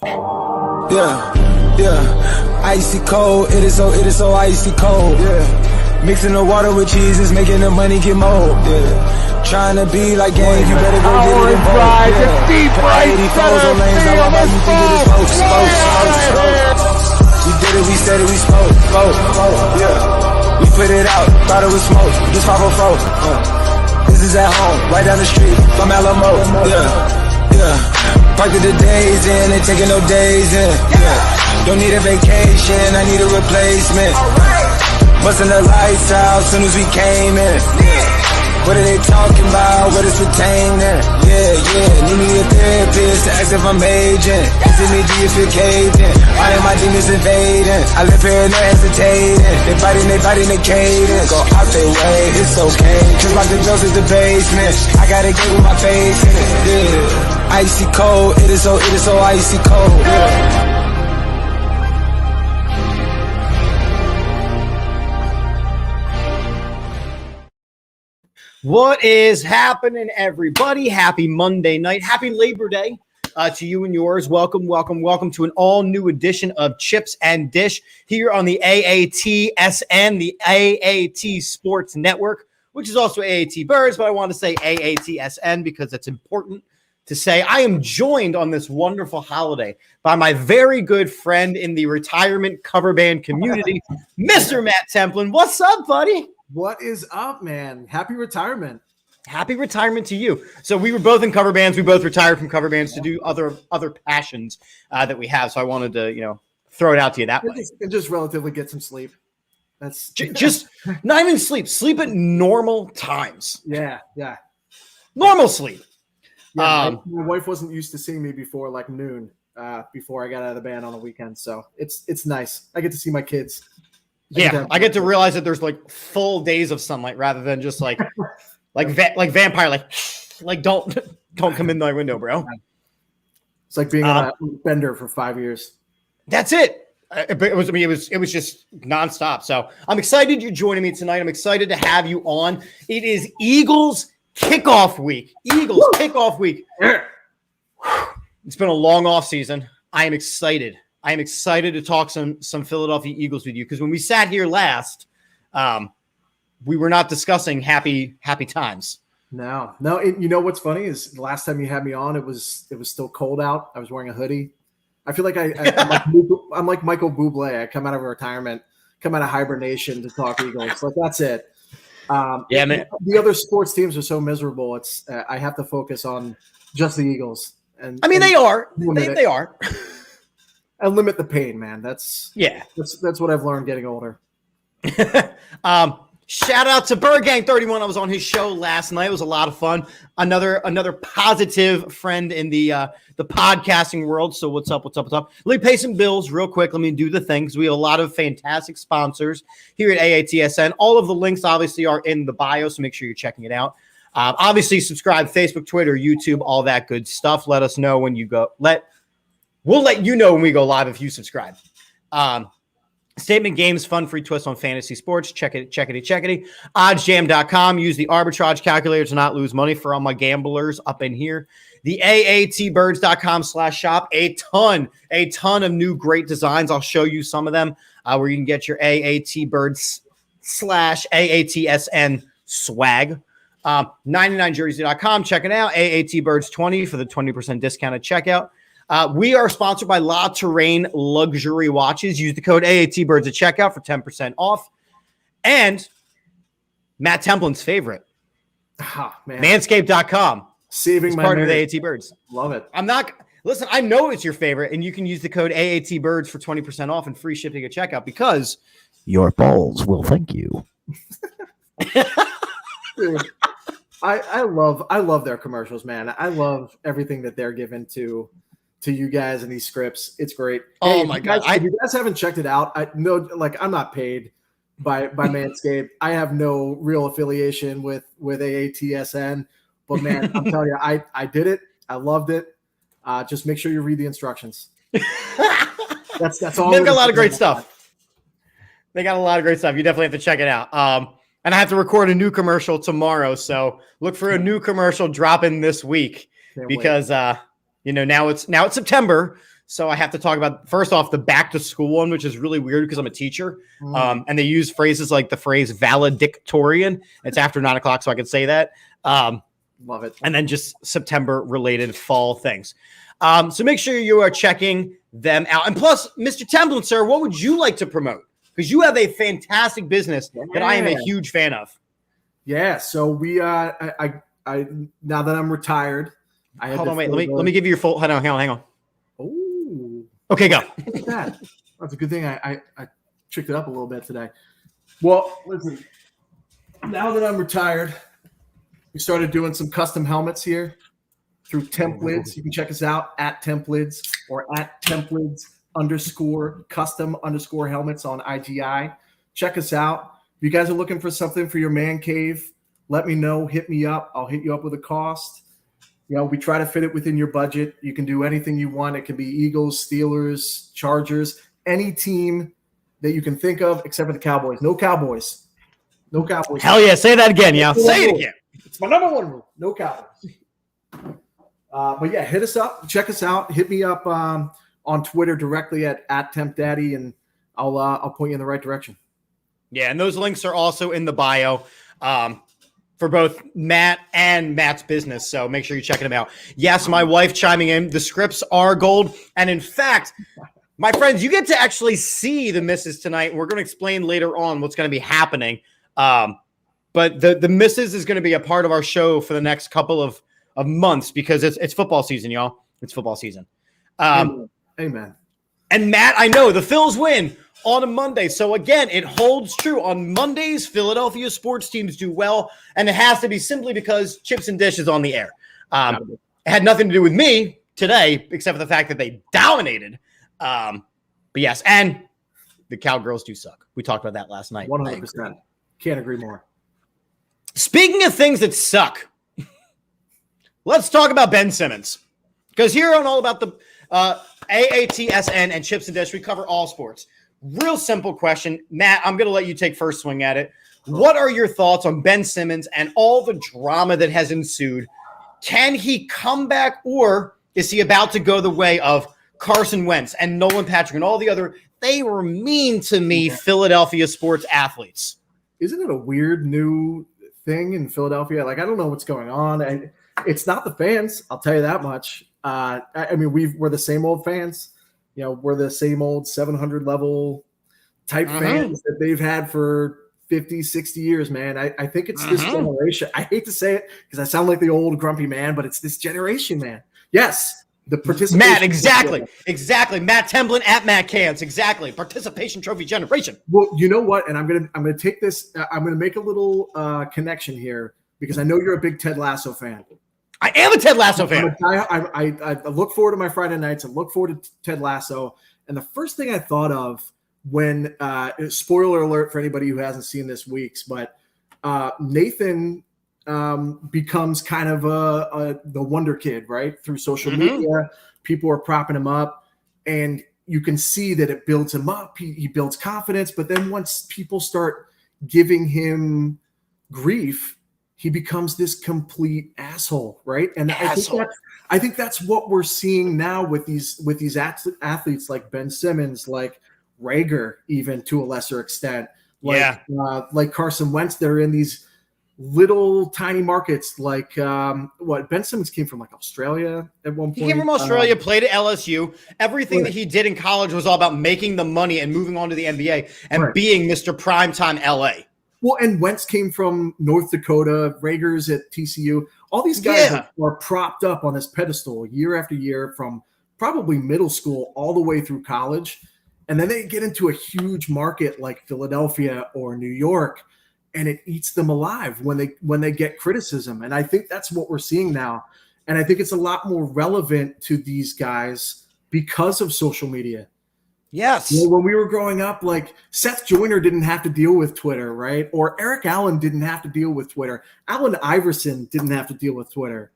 Yeah. Icy cold, it is so icy cold. Yeah. Mixing the water with cheese is making the money get mold. Yeah. Trying to be like gang, you better go get it involved. Yeah. Deep right, 84s on lanes, I love how you think it is folks. We did it, we said it, we spoke. Yeah. We put it out, thought it was smoke. Just 504. This is at home, right down the street from Alamo. Yeah. Parked the days in, ain't taking no days in. Yeah. Don't need a vacation, I need a replacement. Busting the lights out soon as we came in. What are they talking about? What is pertaining? Yeah. Need me a therapist to ask if I'm aging. Is me do you feel caved in? Why am my demons invading? I live here and they're hesitating. They biting the cadence. Go out their way, it's okay. Cause like the Jones is the basement. I gotta get with my face in it. Yeah. Icy cold, it is so icy cold. Yeah. What is happening, everybody? Happy Monday night. Happy Labor Day to you and yours. Welcome to an all-new edition of Chips and Dish here on the AATSN, the AAT Sports Network, which is also AAT Birds, but I want to say AATSN because it's important to say. I am joined on this wonderful holiday by my very good friend in the retirement cover band community, Mr. Matt Templin. What's up, buddy? What is up, man? Happy retirement. Happy retirement to you. So we were both in cover bands. We both retired from cover bands to do other passions that we have. So I wanted to, throw it out to you that way. And just relatively get some sleep. That's just not even sleep. Sleep at normal times. Yeah. Normal sleep. Yeah, my wife wasn't used to seeing me before like noon, before I got out of the band on the weekend. So it's nice. I get to see my kids. I get to realize that there's like full days of sunlight rather than just like vampire, like don't come in my window, bro. It's like being on a bender for 5 years. That's it. It was just nonstop. So I'm excited you're joining me tonight. I'm excited to have you on. It is Eagles kickoff week. Kickoff week. It's been a long off season. I am excited. To talk some Philadelphia Eagles with you because when we sat here last, we were not discussing happy times. No. You know what's funny is the last time you had me on, it was still cold out. I was wearing a hoodie. I feel like I'm like Michael Bublé. I come out of retirement, come out of hibernation to talk Eagles. Like that's it. Man. The other sports teams are so miserable. It's I have to focus on just the Eagles. And they are. They are. And limit the pain, man. That's what I've learned getting older. Shout out to Bird Gang 31. I was on his show last night. It was a lot of fun. Another positive friend in the podcasting world. So what's up? Let me pay some bills real quick. Let me do the thing because we have a lot of fantastic sponsors here at AATSN. All of the links obviously are in the bio, so make sure you're checking it out. Obviously, subscribe Facebook, Twitter, YouTube, all that good stuff. Let us know when you go. We'll let you know when we go live if you subscribe. Statement games, fun, free twist on fantasy sports. Check it. Oddsjam.com. Use the arbitrage calculator to not lose money for all my gamblers up in here. The aatbirds.com/shop. A ton of new great designs. I'll show you some of them where you can get your AAT Birds /AATSN swag. 99jersey.com. Check it out. AAT Birds 20 for the 20% discount at checkout. We are sponsored by La Terrain Luxury Watches. Use the code AATBirds at checkout for 10% off. And Matt Templin's favorite, Manscaped.com. Saving my partner of AAT Birds. Love it. I know it's your favorite, and you can use the code AATBirds for 20% off and free shipping at checkout because your balls will thank you. Dude, I love their commercials, man. I love everything that they're giving to you guys and these scripts. It's great. Oh my God. If you guys haven't checked it out, I'm not paid by Manscaped. I have no real affiliation with AATSN, but man, I'm telling you, I did it. I loved it. Just make sure you read the instructions. That's all. They've got a lot of great stuff. You definitely have to check it out. And I have to record a new commercial tomorrow. So look for a new commercial dropping this week because, now it's September. So I have to talk about, first off, the back to school one, which is really weird because I'm a teacher. And they use phrases like the phrase valedictorian. It's after 9 o'clock, so I can say that. Love it. And then just September related fall things. So make sure you are checking them out. And plus, Mr. Templin, sir, what would you like to promote? Because you have a fantastic business that I am a huge fan of. Yeah. So we, I now that I'm retired, hold on, wait. Let me give you your full. Hang on. Oh. Okay, go. Look at that. That's a good thing. I tricked it up a little bit today. Well, listen. Now that I'm retired, we started doing some custom helmets here through Templates. You can check us out at Templates or at Templates_custom_ helmets on IGI. Check us out. If you guys are looking for something for your man cave, let me know. Hit me up. I'll hit you up with a cost. You know, we try to fit it within your budget. You can do anything you want. It can be Eagles, Steelers, Chargers, any team that you can think of except for the Cowboys. No Cowboys. No Cowboys. Hell yeah. Say that again. Yeah. Say it again. It's my number one rule. No Cowboys. But yeah, hit us up. Check us out. Hit me up on Twitter directly at TempDaddy, and I'll point you in the right direction. Yeah, and those links are also in the bio for both Matt and Matt's business. So make sure you're checking them out. Yes, my wife chiming in. The scripts are gold. And in fact, my friends, you get to actually see the misses tonight. We're going to explain later on what's going to be happening. But the misses is going to be a part of our show for the next couple of months because it's football season, y'all. It's football season. Amen. And Matt, I know the Phils win on a Monday. So again, it holds true. On Mondays, Philadelphia sports teams do well, and it has to be simply because Chips and Dish is on the air. It had nothing to do with me today, except for the fact that they dominated. But yes, and the Cowgirls do suck. We talked about that last night. 100%. Can't agree more. Speaking of things that suck, let's talk about Ben Simmons. Because here on All About the AATSN and Chips and Dish, we cover all sports. Real simple question. Matt, I'm going to let you take first swing at it. What are your thoughts on Ben Simmons and all the drama that has ensued? Can he come back, or is he about to go the way of Carson Wentz and Nolan Patrick and all the other, they were mean to me, Philadelphia sports athletes? Isn't it a weird new thing in Philadelphia? Like, I don't know what's going on. And it's not the fans, I'll tell you that much. I mean, we're the same old fans. You know, we're the same old 700 level type fans that they've had for 50, 60 years, man. I think it's this generation. I hate to say it because I sound like the old grumpy man, but it's this generation, man. Yes, the participation. Matt, exactly. Matt Templin at Matt Cans, exactly. Participation trophy generation. Well, you know what? And I'm gonna take this. I'm gonna make a little connection here because I know you're a big Ted Lasso fan. I am a Ted Lasso fan. I look forward to my Friday nights. I look forward to Ted Lasso. And the first thing I thought of when spoiler alert for anybody who hasn't seen this week's, but Nathan becomes kind of the wonder kid, right? Through social media, people are propping him up, and you can see that it builds him up. He builds confidence, but then once people start giving him grief, he becomes this complete asshole, right? And I think that's what we're seeing now with these athletes like Ben Simmons, like Rager, even to a lesser extent, like Carson Wentz. They're in these little tiny markets, like Ben Simmons came from, like, Australia at one point. He came from Australia, played at LSU. Everything that he did in college was all about making the money and moving on to the NBA and being Mr. Primetime LA. Well, and Wentz came from North Dakota, Rager's at TCU. All these guys are propped up on this pedestal year after year from probably middle school all the way through college. And then they get into a huge market like Philadelphia or New York, and it eats them alive when they get criticism. And I think that's what we're seeing now. And I think it's a lot more relevant to these guys because of social media. Yes. You know, when we were growing up, like, Seth Joyner didn't have to deal with Twitter, right? Or Eric Allen didn't have to deal with Twitter. Allen Iverson didn't have to deal with Twitter.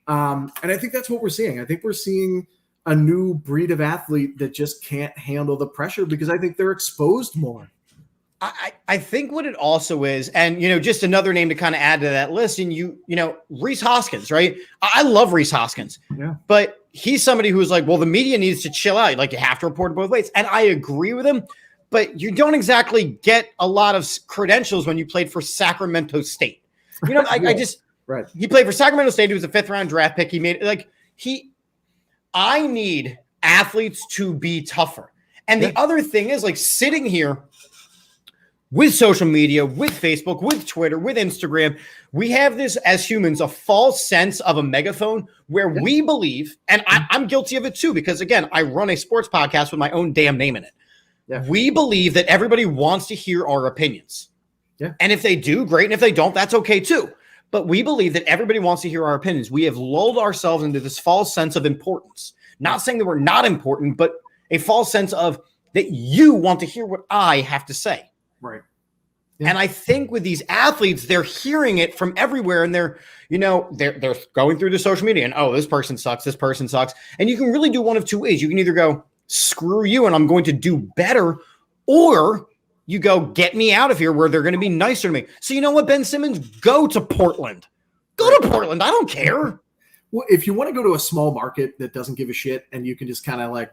And I think that's what we're seeing. I think we're seeing a new breed of athlete that just can't handle the pressure because I think they're exposed more. I think what it also is, and just another name to kind of add to that list, and Rhys Hoskins, right? I love Rhys Hoskins, but he's somebody who's like, well, the media needs to chill out. Like, you have to report both ways, and I agree with him. But you don't exactly get a lot of credentials when you played for Sacramento State. Right. He played for Sacramento State. He was a 5th-round draft pick. I need athletes to be tougher. And the other thing is, like, sitting here with social media, with Facebook, with Twitter, with Instagram, we have this as humans, a false sense of a megaphone where we believe, and I'm guilty of it too, because again, I run a sports podcast with my own damn name in it. Yeah. We believe that everybody wants to hear our opinions. Yeah. And if they do, great. And if they don't, that's okay too. But we believe that everybody wants to hear our opinions. We have lulled ourselves into this false sense of importance. Not saying that we're not important, but a false sense of that you want to hear what I have to say. Right. Yeah. And I think with these athletes, they're hearing it from everywhere, and they're going through the social media and, oh, this person sucks. And you can really do one of two ways. You can either go, screw you, and I'm going to do better, or you go, get me out of here, where they're going to be nicer to me. So you know what, Ben Simmons, go to Portland. Go to Portland. I don't care. Well, if you want to go to a small market that doesn't give a shit and you can just kind of like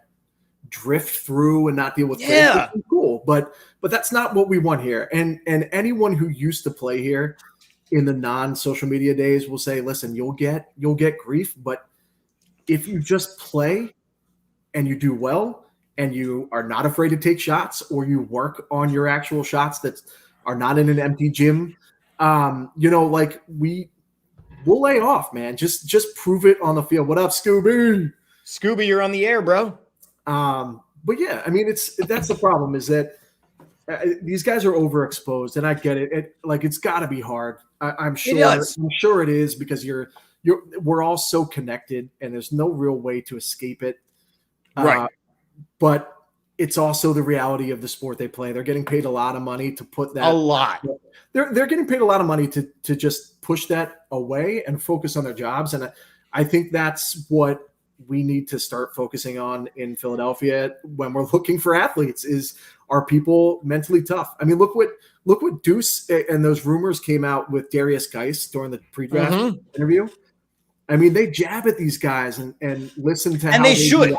drift through and not deal with things, cool. But that's not what we want here. And anyone who used to play here in the non-social media days will say, listen, you'll get grief, but if you just play and you do well and you are not afraid to take shots, or you work on your actual shots that are not in an empty gym, we'll lay off, man. Just prove it on the field. What up, Scooby? Scooby, you're on the air, bro. But yeah, I mean, that's the problem, is that these guys are overexposed, and I get it. It's got to be hard. I'm sure it is, because we're all so connected, and there's no real way to escape it. Right. But it's also the reality of the sport they play. They're getting paid a lot of money to put that. A lot. They're getting paid a lot of money to just push that away and focus on their jobs. And I think that's what we need to start focusing on in Philadelphia when we're looking for athletes. Are people mentally tough? I mean, look what Deuce and those rumors came out with Darius Geis during the pre-draft interview. I mean, they jab at these guys and listen to how they should.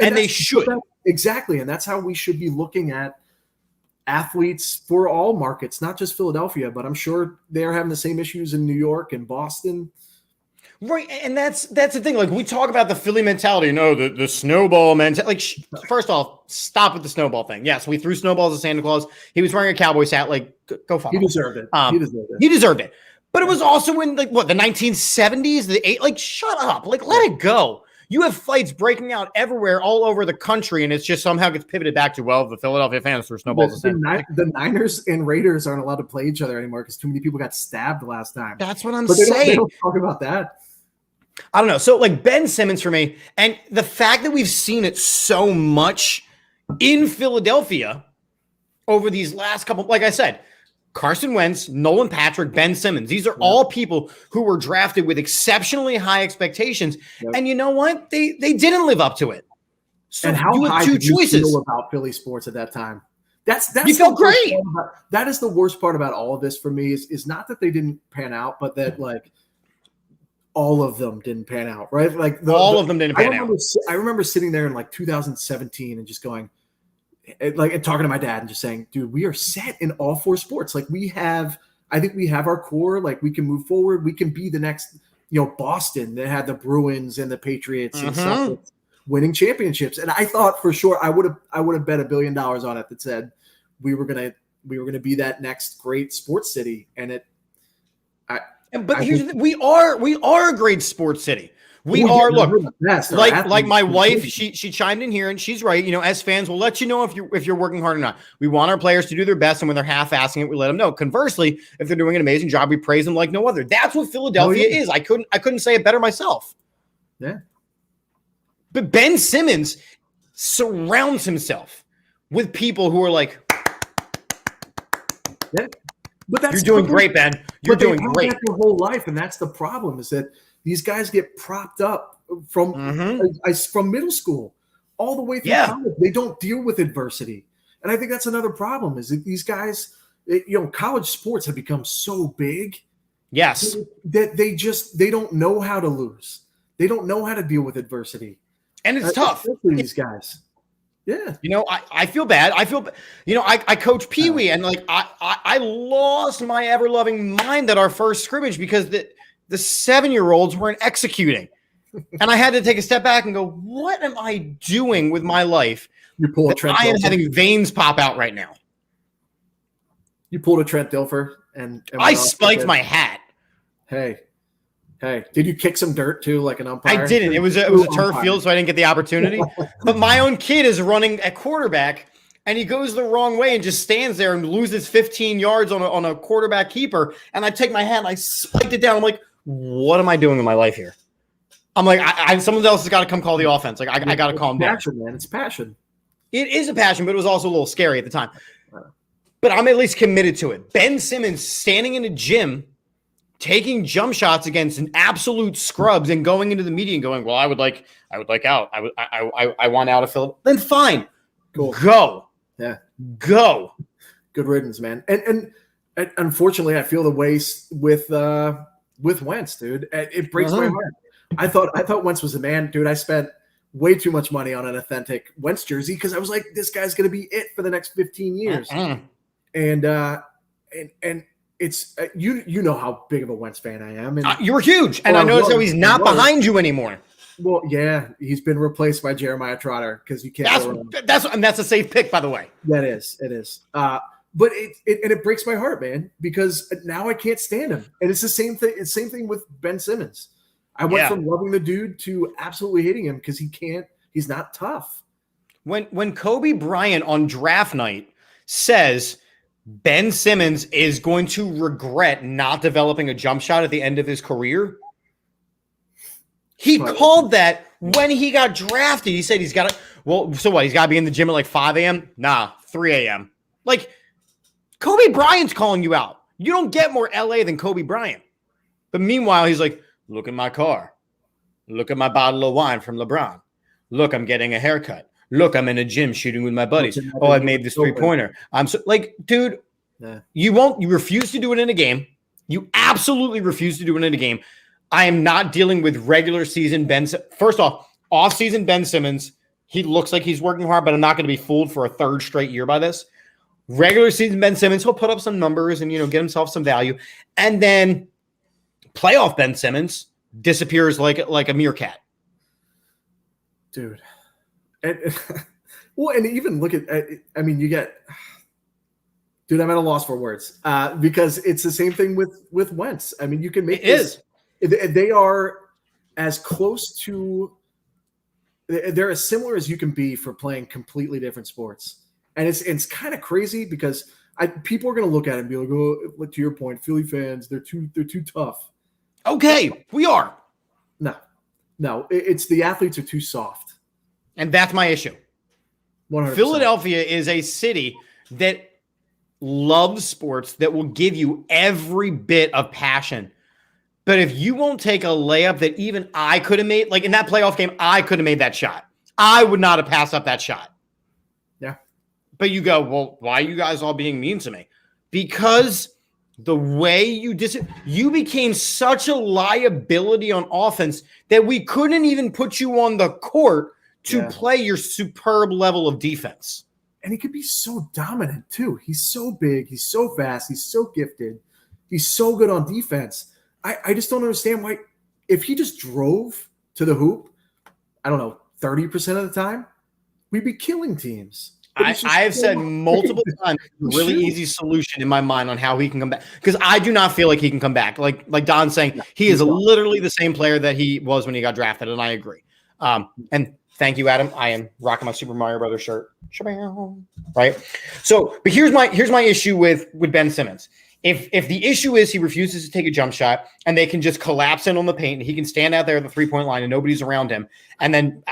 And they should. Exactly. And that's how we should be looking at athletes for all markets, not just Philadelphia, but I'm sure they're having the same issues in New York and Boston. Right. And that's the thing. Like, we talk about the Philly mentality, the snowball mentality. Like, first off, stop with the snowball thing. Yes, we threw snowballs at Santa Claus. He was wearing a Cowboys hat. Like, go fuck him. He deserved it. He deserved it. But it was also in the 1970s, shut up. Like, let it go. You have fights breaking out everywhere, all over the country, and it's just somehow gets pivoted back to, well, the Philadelphia fans threw snowballs. The Niners and Raiders aren't allowed to play each other anymore because too many people got stabbed last time. That's what I'm saying. They don't talk about that. I don't know. So, like, Ben Simmons for me, and the fact that we've seen it so much in Philadelphia over these last couple, like I said, Carson Wentz, Nolan Patrick, Ben Simmons. These are all people who were drafted with exceptionally high expectations. Yep. And you know what? They didn't live up to it. So and how you high have two did you choices. feel about Philly sports at that time? That's you felt great. That is the worst part about all of this for me is not that they didn't pan out, but that all of them didn't pan out, right? All of them didn't pan out. I remember sitting there in 2017 and just going, and talking to my dad and just saying, dude, we are set in all four sports. I think we have our core. Like, we can move forward. We can be the next, Boston that had the Bruins and the Patriots and stuff, winning championships. And I thought for sure I would have bet $1 billion on it that said we were gonna be that next great sports city. And here's the thing. We are a great sports city. We are. Look, like my wife, she chimed in here, and she's right. As fans, we'll let you know if you're working hard or not. We want our players to do their best, and when they're half-assing it, we let them know. Conversely, if they're doing an amazing job, we praise them like no other. That's what Philadelphia is. I couldn't say it better myself. Yeah. But Ben Simmons surrounds himself with people who are like, yeah. But you're doing great, Ben. You're doing great. Their whole life, and that's the problem. Is that these guys get propped up from middle school all the way through college. They don't deal with adversity. And I think that's another problem is that these guys, college sports have become so big. Yes. That they don't know how to lose. They don't know how to deal with adversity. And it's tough. These guys. Yeah. I feel bad. I coach Pee Wee, and like I lost my ever loving mind at our first scrimmage because the 7-year-olds weren't executing. And I had to take a step back and go, what am I doing with my life? You pull a Trent I am Dilfer. having veins pop out right now. You pulled a Trent Dilfer and I spiked my hat. Hey, did you kick some dirt too, like an umpire? I didn't. It was a turf field, so I didn't get the opportunity. But my own kid is running at quarterback, and he goes the wrong way and just stands there and loses 15 yards on a quarterback keeper. And I take my hat and I spiked it down. I'm like, what am I doing in my life here? I'm like, someone else has got to come call the offense. Like, I got to calm down. Passion, man. It's passion. It is a passion, but it was also a little scary at the time. But I'm at least committed to it. Ben Simmons standing in a gym, taking jump shots against an absolute scrubs and going into the media and going, well, I would like out. I want out of Phillies. Then fine. Cool. Go. Yeah. Go. Good riddance, man. And unfortunately, I feel the way with Wentz, dude. It breaks my heart. I thought Wentz was the man, dude. I spent way too much money on an authentic Wentz jersey because I was like, this guy's going to be it for the next 15 years. And it's you know how big of a Wentz fan I am. And you were huge, and I noticed how he's not behind you anymore. Well, yeah, he's been replaced by Jeremiah Trotter because you can't. That's a safe pick, by the way. That is, it is. But it breaks my heart, man, because now I can't stand him. And it's the same thing. It's the same thing with Ben Simmons. I went from loving the dude to absolutely hating him because he's not tough. When Kobe Bryant on draft night says Ben Simmons is going to regret not developing a jump shot at the end of his career, he called that when he got drafted. He said he's got to, well, so what? He's got to be in the gym at like 5 a.m.? Nah, 3 a.m. Like, Kobe Bryant's calling you out. You don't get more LA than Kobe Bryant. But meanwhile, he's like, look at my car. Look at my bottle of wine from LeBron. Look, I'm getting a haircut. Look, I'm in a gym shooting with my buddies. Oh, I made this three-pointer. I'm so like, dude, you refuse to do it in a game. You absolutely refuse to do it in a game. I am not dealing with regular season Ben. First off-season Ben Simmons, he looks like he's working hard, but I'm not going to be fooled for a third straight year by this. Regular season Ben Simmons, he'll put up some numbers and, get himself some value. And then playoff Ben Simmons disappears like a meerkat. Dude. And even look at, you get, dude, I'm at a loss for words because it's the same thing with Wentz. I mean, you can make they are as close to, they're as similar as you can be for playing completely different sports. And it's kind of crazy because people are going to look at it and be like, oh, to your point, Philly fans, they're too tough. Okay, we are. No, it's the athletes are too soft. And that's my issue. 100%. Philadelphia is a city that loves sports, that will give you every bit of passion. But if you won't take a layup that even I could have made, like in that playoff game, I could have made that shot. I would not have passed up that shot. Yeah. But you go, well, why are you guys all being mean to me? Because the way you became such a liability on offense that we couldn't even put you on the court to play your superb level of defense. And he could be so dominant too. He's so big. He's so fast. He's so gifted. He's so good on defense. I just don't understand why, if he just drove to the hoop, I don't know, 30% of the time, we'd be killing teams. I have said multiple times, a really easy solution in my mind on how he can come back. Because I do not feel like he can come back. Like Don's saying, he is literally the same player that he was when he got drafted, and I agree. And thank you, Adam. I am rocking my Super Mario Brothers shirt. Right? So, but here's my issue with Ben Simmons. If the issue is he refuses to take a jump shot and they can just collapse in on the paint and he can stand out there at the three-point line and nobody's around him and then,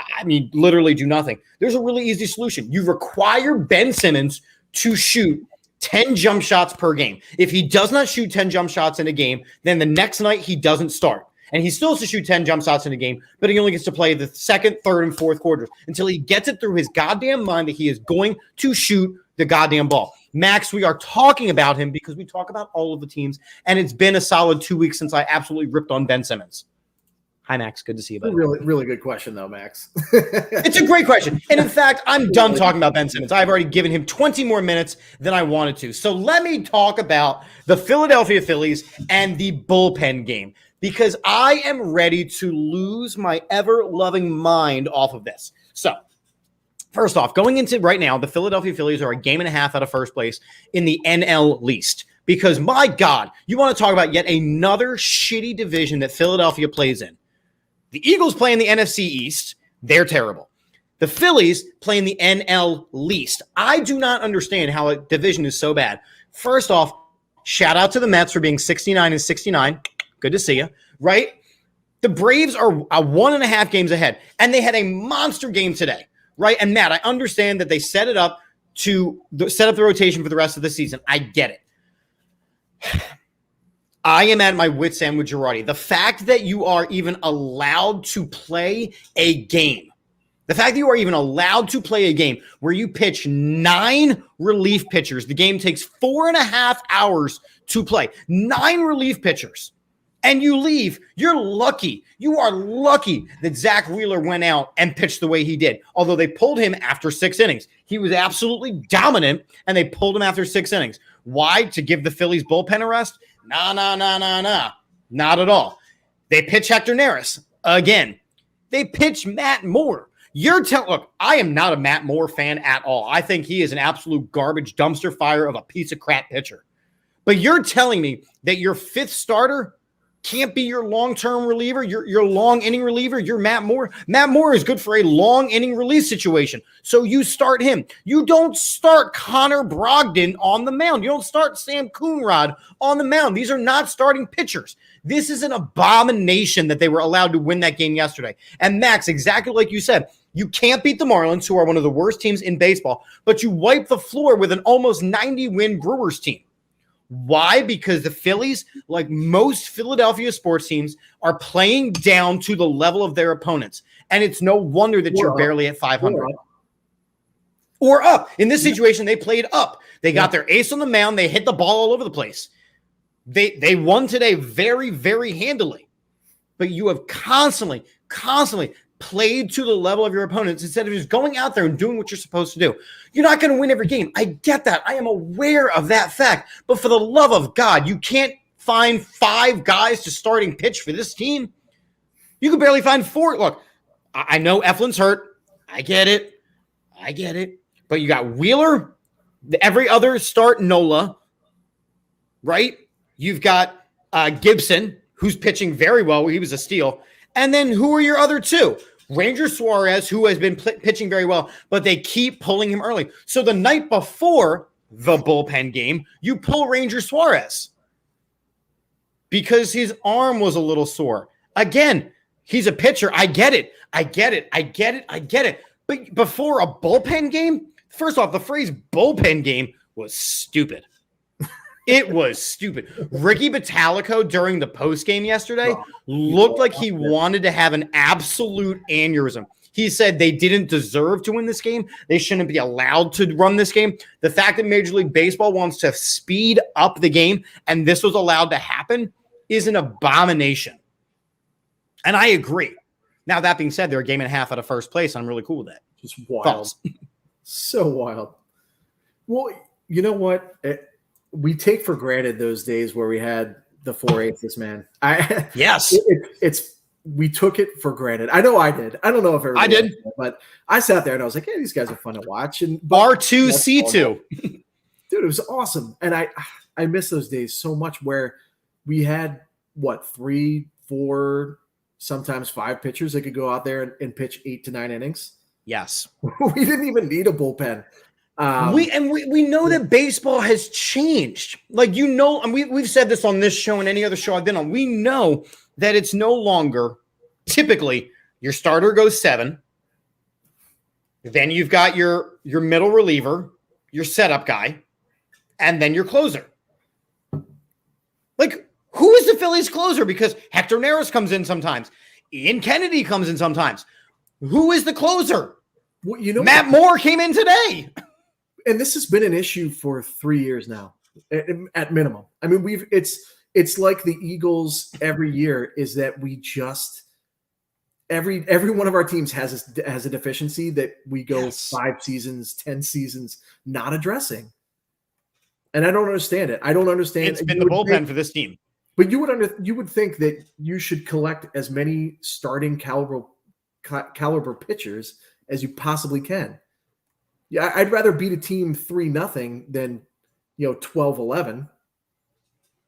literally do nothing, there's a really easy solution. You require Ben Simmons to shoot 10 jump shots per game. If he does not shoot 10 jump shots in a game, then the next night he doesn't start. And he still has to shoot 10 jump shots in a game, but he only gets to play the second, third, and fourth quarters until he gets it through his goddamn mind that he is going to shoot the goddamn ball. Max, we are talking about him because we talk about all of the teams, and it's been a solid 2 weeks since I absolutely ripped on Ben Simmons. Hi, Max. Good to see you, buddy. Really, really good question, though, Max. It's a great question. And in fact, I'm done talking about Ben Simmons. I've already given him 20 more minutes than I wanted to. So let me talk about the Philadelphia Phillies and the bullpen game, because I am ready to lose my ever-loving mind off of this. So first off, going into right now, the Philadelphia Phillies are a game and a half out of first place in the NL East. Because, my God, you want to talk about yet another shitty division that Philadelphia plays in. The Eagles play in the NFC East. They're terrible. The Phillies play in the NL East. I do not understand how a division is so bad. First off, shout out to the Mets for being 69-69. Good to see you, right? The Braves are 1.5 games ahead, and they had a monster game today, right? And Matt, I understand that they set up the rotation for the rest of the season. I get it. I am at my wit's end with Girardi. The fact that you are even allowed to play a game, where you pitch 9 relief pitchers, the game takes 4.5 hours to play, 9 relief pitchers, and you leave, you're lucky. You are lucky that Zach Wheeler went out and pitched the way he did, although they pulled him after 6 innings. He was absolutely dominant, and they pulled him after 6 innings. Why? To give the Phillies bullpen a rest? Nah. Not at all. They pitch Hector Neris again. They pitch Matt Moore. Look, I am not a Matt Moore fan at all. I think he is an absolute garbage dumpster fire of a piece of crap pitcher. But you're telling me that your 5th starter can't be your long-term reliever, your long inning reliever, you're Matt Moore. Matt Moore is good for a long inning release situation. So you start him. You don't start Connor Brogdon on the mound. You don't start Sam Coonrod on the mound. These are not starting pitchers. This is an abomination that they were allowed to win that game yesterday. And Max, exactly like you said, you can't beat the Marlins, who are one of the worst teams in baseball, but you wipe the floor with an almost 90-win Brewers team. Why? Because the Phillies, like most Philadelphia sports teams, are playing down to the level of their opponents. And it's no wonder that you're barely at 500. Or up. In this situation, they played up. They got their ace on the mound. They hit the ball all over the place. They won today very, very handily. But you have constantly played to the level of your opponents instead of just going out there and doing what you're supposed to do. You're not going to win every game. I get that. I am aware of that fact. But for the love of God, you can't find 5 guys to starting pitch for this team. You can barely find 4. Look, I know Eflin's hurt. I get it. But you got Wheeler, every other start Nola, right? You've got Gibson, who's pitching very well. He was a steal. And then who are your other 2? Ranger Suarez, who has been pitching very well, but they keep pulling him early. So the night before the bullpen game, you pull Ranger Suarez because his arm was a little sore. Again, he's a pitcher. I get it. But before a bullpen game, first off, the phrase bullpen game was stupid. It was stupid. Ricky Batalico during the postgame yesterday looked like he wanted to have an absolute aneurysm. He said they didn't deserve to win this game. They shouldn't be allowed to run this game. The fact that Major League Baseball wants to speed up the game and this was allowed to happen is an abomination. And I agree. Now, that being said, they're a game and a half out of first place. I'm really cool with that. Just wild. So wild. Well, you know what? We take for granted those days where we had the 4/8, man. Yes. We took it for granted. I know I did. I don't know if everybody I did, but I sat there and I was like, hey, these guys are fun to watch. And R2C2. Dude, it was awesome. And I miss those days so much where we had 3, 4, sometimes 5 pitchers that could go out there and pitch 8 to 9 innings. Yes. We didn't even need a bullpen. We know that baseball has changed. Like, and we've said this on this show and any other show I've been on. We know that it's no longer typically your starter goes 7. Then you've got your middle reliever, your setup guy, and then your closer. Like, who is the Phillies closer? Because Hector Neris comes in sometimes. Ian Kennedy comes in sometimes. Who is the closer? Well, Matt Moore came in today. And this has been an issue for 3 years now, at minimum. I mean, it's like the Eagles every year is that we just every one of our teams has a deficiency that we go 5 seasons, 10 seasons not addressing. And I don't understand it. I don't understand. It's been the bullpen for this team. But you would think that you should collect as many starting caliber pitchers as you possibly can. Yeah, I'd rather beat a team 3-0 than 12-11.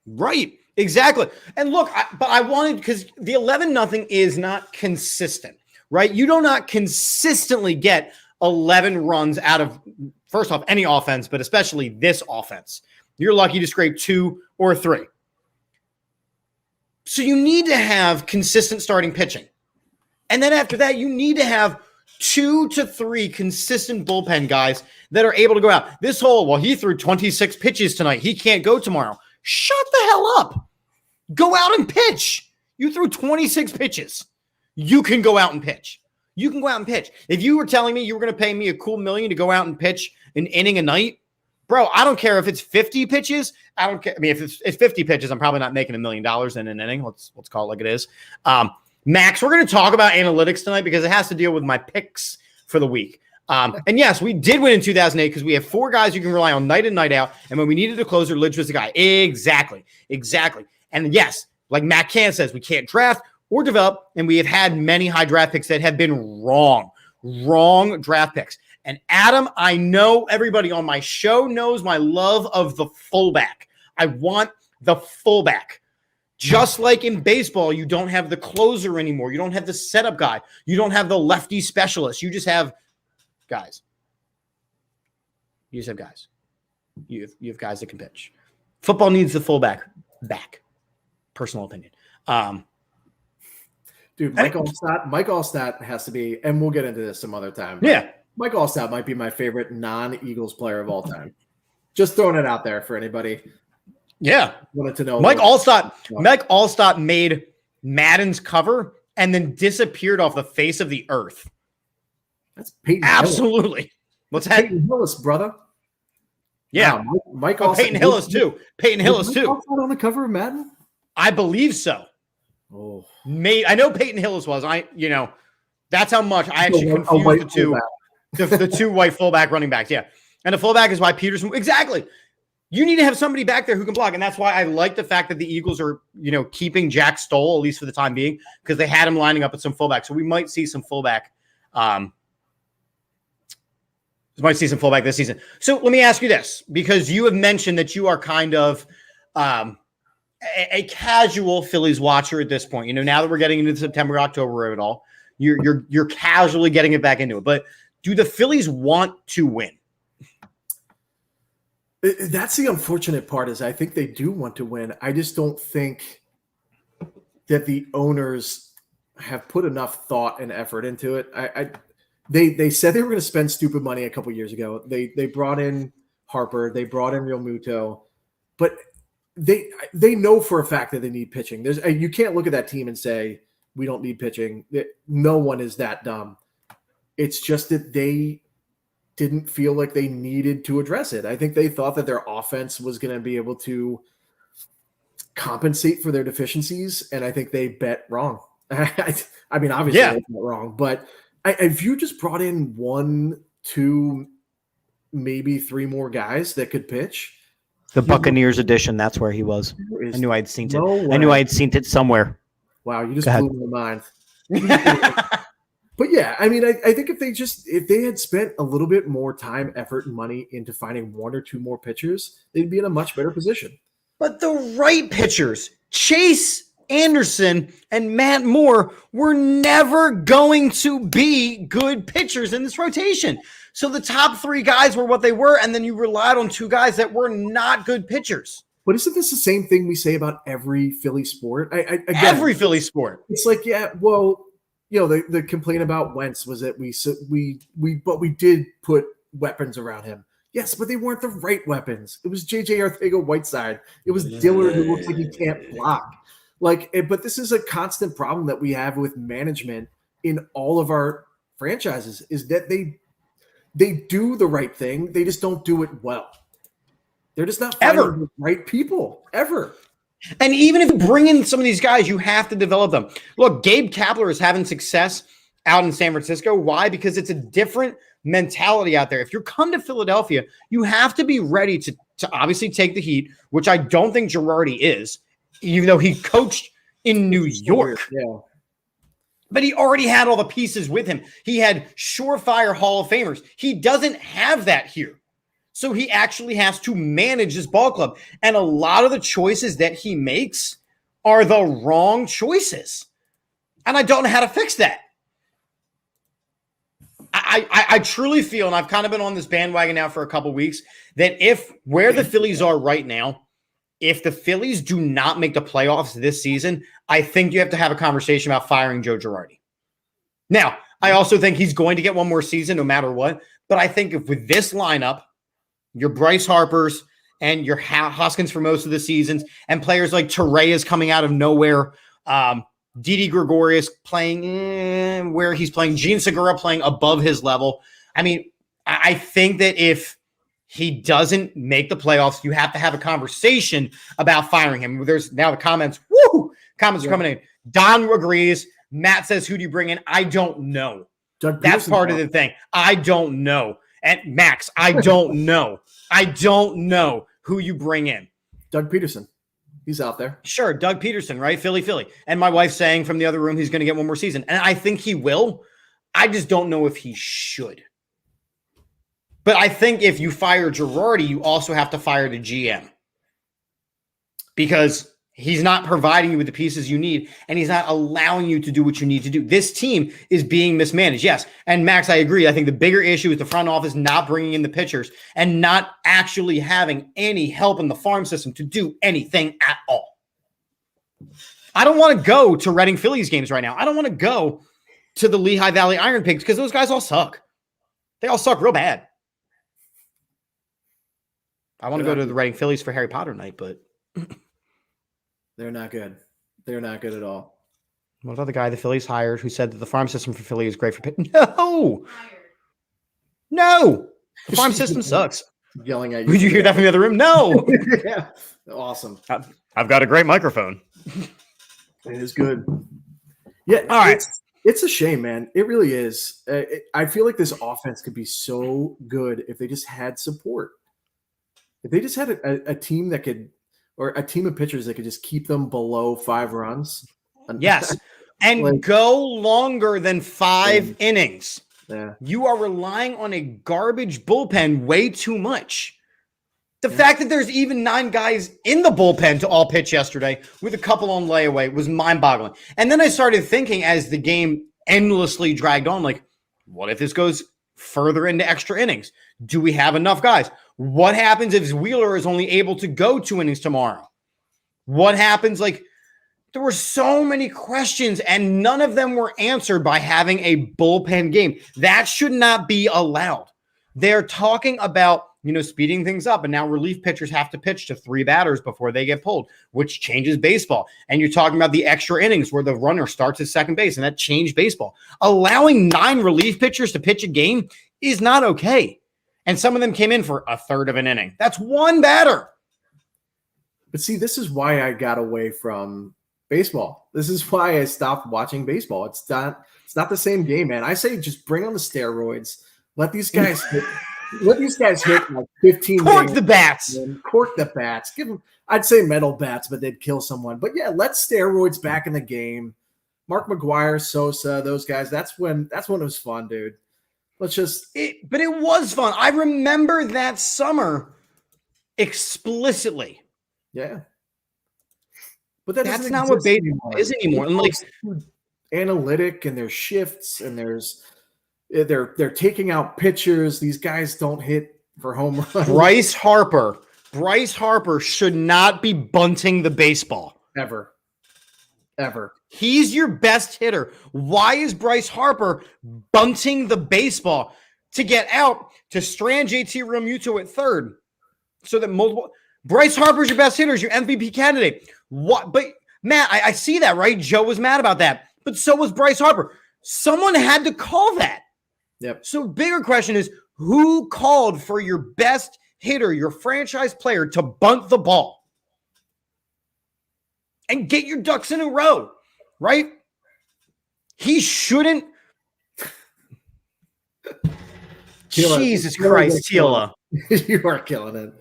Right, exactly. And look, but I wanted, because the 11-0 is not consistent, right? You do not consistently get 11 runs out of, first off, any offense, but especially this offense. You're lucky to scrape 2 or 3. So you need to have consistent starting pitching. And then after that, you need to have 2 to 3 consistent bullpen guys that are able to go out. This whole, well, he threw 26 pitches tonight, he can't go tomorrow. Shut the hell up. Go out and pitch. You threw 26 pitches. You can go out and pitch. You can go out and pitch. If you were telling me you were going to pay me a cool $1 million to go out and pitch an inning a night, bro, I don't care if it's 50 pitches. I don't care. I mean, if it's 50 pitches, I'm probably not making $1 million in an inning. Let's call it like it is. Max, we're going to talk about analytics tonight because it has to deal with my picks for the week. And yes, we did win in 2008 because we have 4 guys you can rely on night in, night out. And when we needed a closer, Lidge was the guy. Exactly. And yes, like Matt Can says, we can't draft or develop. And we have had many high draft picks that have been wrong draft picks. And Adam, I know everybody on my show knows my love of the fullback. I want the fullback. Just like in baseball, you don't have the closer anymore. You don't have the setup guy. You don't have the lefty specialist. You just have guys. You just have guys. You have guys that can pitch. Football needs the fullback back. Personal opinion. Dude, Mike Allstott has to be, and we'll get into this some other time. Yeah. Mike Allstott might be my favorite non-Eagles player of all time. Just throwing it out there for anybody. Yeah. Wanted to know. Mike Allstott made Madden's cover and then disappeared off the face of the earth. That's Peyton Absolutely. Hillis. What's that? Peyton Hillis, brother. Yeah. Wow, Mike Allstott. Peyton Hillis too. Peyton Hillis too. On the cover of Madden? I believe so. Oh. I know Peyton Hillis was. That's how much I actually confused the two. The 2 white fullback running backs. Yeah. And the fullback is why Peterson. Exactly. You need to have somebody back there who can block. And that's why I like the fact that the Eagles are, keeping Jack Stoll, at least for the time being, because they had him lining up at some fullback. So we might see some fullback. This season. So let me ask you this, because you have mentioned that you are kind of a casual Phillies watcher at this point. Now that we're getting into September, October of it all, you're casually getting it back into it. But do the Phillies want to win? That's the unfortunate part, is I think they do want to win. I just don't think that the owners have put enough thought and effort into it. They said they were going to spend stupid money a couple years ago. They brought in Harper, they brought in Real Muto, but they know for a fact that they need pitching. You can't look at that team and say we don't need pitching. No one is that dumb. It's just that they didn't feel like they needed to address it. I think they thought that their offense was going to be able to compensate for their deficiencies, and I think they bet wrong. I mean, obviously they bet wrong, but if you just brought in 1, 2, maybe 3 more guys that could pitch. The Buccaneers edition, that's where he was. I knew I'd seen it. Way. I knew I'd seen it somewhere. Wow, you just blew my mind. But yeah, I mean, I think if they had spent a little bit more time, effort, and money into finding 1 or 2 more pitchers, they'd be in a much better position. But the right pitchers, Chase Anderson and Matt Moore, were never going to be good pitchers in this rotation. So the top 3 guys were what they were, and then you relied on 2 guys that were not good pitchers. But isn't this the same thing we say about every Philly sport? Again, every Philly sport. It's like, yeah, well, the complaint about Wentz was that we did put weapons around him. Yes, but they weren't the right weapons. It was J.J. Arcega-Whiteside. It was Dillard, who looks like he can't block. But this is a constant problem that we have with management in all of our franchises, is that they do the right thing. They just don't do it well. They're just not Ever. finding the right people ever. And even if you bring in some of these guys, you have to develop them. Look, Gabe Kapler is having success out in San Francisco. Why? Because it's a different mentality out there. If you come to Philadelphia, you have to be ready to obviously take the heat, which I don't think Girardi is, even though he coached in New York. Yeah. But he already had all the pieces with him. He had surefire Hall of Famers. He doesn't have that here. So he actually has to manage this ball club. And a lot of the choices that he makes are the wrong choices. And I don't know how to fix that. I truly feel, and I've kind of been on this bandwagon now for a couple weeks, that if where the Phillies are right now, if the Phillies do not make the playoffs this season, I think you have to have a conversation about firing Joe Girardi. Now, I also think he's going to get one more season no matter what. But I think if with this lineup, your Bryce Harpers and your Hoskins for most of the seasons, and players like Torreyes coming out of nowhere, Didi Gregorius playing where he's playing, Gene Segura playing above his level. I mean, I think that if he doesn't make the playoffs, you have to have a conversation about firing him. There's now the comments. Comments are coming in. Don agrees. Matt says, who do you bring in? I don't know. That's part of the thing. I don't know. And Max, I don't know. I don't know who you bring in. Doug Peterson. He's out there. Sure, Doug Peterson, right? Philly. And my wife's saying from the other room he's going to get one more season. And I think he will. I just don't know if he should. But I think if you fire Girardi, you also have to fire the GM. Because he's not providing you with the pieces you need, and he's not allowing you to do what you need to do. This team is being mismanaged. Yes. And Max, I agree. I think the bigger issue is the front office not bringing in the pitchers and not actually having any help in the farm system to do anything at all. I don't want to go to Reading Phillies games right now. I don't want to go to the Lehigh Valley Iron Pigs because those guys all suck. They all suck real bad. I want to go to the Reading Phillies for Harry Potter night, but they're not good. They're not good at all. What about the guy the Phillies hired who said that the farm system for Philly is great for pitching? No. The farm system sucks. Yelling at you. Did you hear that from the other room? No. Yeah. Awesome. I've got a great microphone. It is good. Yeah. All right. It's a shame, man. It really is. I feel like this offense could be so good if they just had support. If they just had a team that could, or a team of pitchers that could just keep them below 5 runs. Yes. And go longer than 5 innings. Yeah. You are relying on a garbage bullpen way too much. The fact that there's even 9 guys in the bullpen to all pitch yesterday with a couple on layaway was mind-boggling. And then I started thinking as the game endlessly dragged on, like, what if this goes further into extra innings? Do we have enough guys? What happens if Wheeler is only able to go 2 innings tomorrow? What happens? Like, there were so many questions, and none of them were answered by having a bullpen game. That should not be allowed. They're talking about, speeding things up, and now relief pitchers have to pitch to 3 batters before they get pulled, which changes baseball. And you're talking about the extra innings where the runner starts at second base, and that changed baseball. Allowing 9 relief pitchers to pitch a game is not okay. And some of them came in for a third of an inning. That's 1 batter. But see, this is why I got away from baseball. This is why I stopped watching baseball. It's not the same game, man. I say just bring on the steroids. Let these guys hit. Let these guys hit like 15. Cork the bats. Cork the bats. Give them. I'd say metal bats, but they'd kill someone. But yeah, let steroids back in the game. Mark McGwire, Sosa, those guys. That's when it was fun, dude. Let's just. But it was fun. I remember that summer explicitly. Yeah. But that's not what baseball is anymore. And like analytic, and there's shifts, and they're taking out pitchers. These guys don't hit for home runs. Bryce Harper should not be bunting the baseball. Ever. He's your best hitter. Why is Bryce Harper bunting the baseball to get out to strand JT Realmuto at third? So that Bryce Harper's your best hitter, is your MVP candidate. What? But Matt, I see that, right? Joe was mad about that, but so was Bryce Harper. Someone had to call that. Yep. So bigger question is, Who called for your best hitter, your franchise player, to bunt the ball and get your ducks in a row, right? He shouldn't. Jesus Christ, Tila. You are killing it.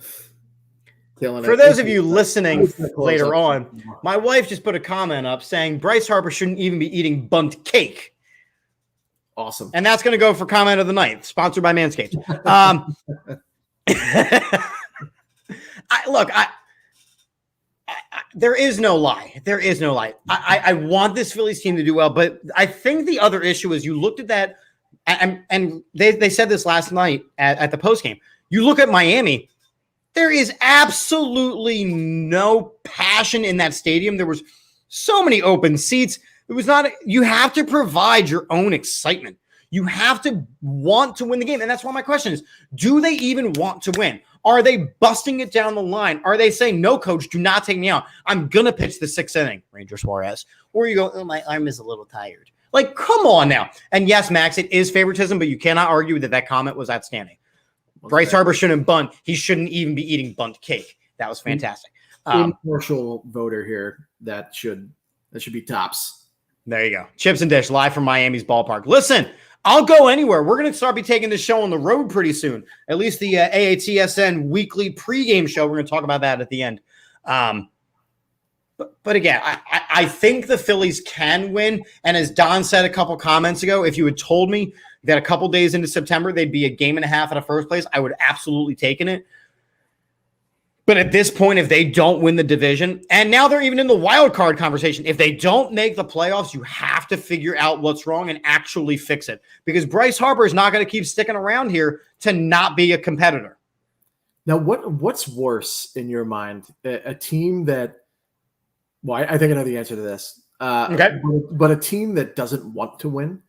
For those of you listening later on, my wife just put a comment up saying Bryce Harper shouldn't even be eating bunt cake. Awesome. And that's going to go for comment of the night, sponsored by Manscaped. There is no lie. There is no lie. I want this Phillies team to do well, but I think the other issue is you looked at that, and they said this last night at the postgame. You look at Miami, there is absolutely no passion in that stadium. There was so many open seats. It was not. You have to provide your own excitement. You have to want to win the game. And that's why my question is, do they even want to win? Are they busting it down the line? Are they saying, no, coach, do not take me out. I'm going to pitch the 6th inning, Ranger Suarez. Or you go, oh, my arm is a little tired. Like, come on now. And yes, Max, it is favoritism, but you cannot argue that comment was outstanding. Bryce Harper shouldn't bunt. He shouldn't even be eating bunt cake. That was fantastic. Impartial voter here. That should be tops. There you go. Chips and Dish, live from Miami's ballpark. Listen, I'll go anywhere. We're going to start taking this show on the road pretty soon. At least the AATSN weekly pregame show. We're going to talk about that at the end. But again, I think the Phillies can win. And as Don said a couple comments ago, if you had told me that a couple days into September, they'd be a game and a half out of first place, I would absolutely taken it. But at this point, if they don't win the division, and now they're even in the wild card conversation, if they don't make the playoffs, you have to figure out what's wrong and actually fix it. Because Bryce Harper is not going to keep sticking around here to not be a competitor. Now, what's worse in your mind? A team that, well, I think I know the answer to this. Okay. But a team that doesn't want to win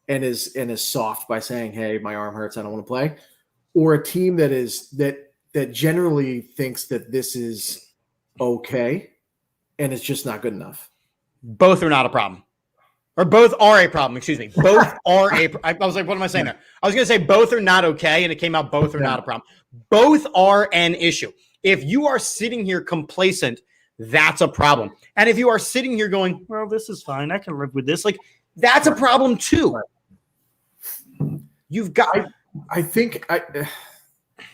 and is soft by saying, hey, my arm hurts, I don't want to play. Or a team that generally thinks that this is okay and it's just not good enough. Both are not a problem. Or both are a problem, excuse me. Both are I was like, what am I saying there? I was going to say both are not okay, and it came out both are not a problem. Both are an issue. If you are sitting here complacent, that's a problem. And if you are sitting here going, well, this is fine, I can live with this, like, that's a problem too. You've got I think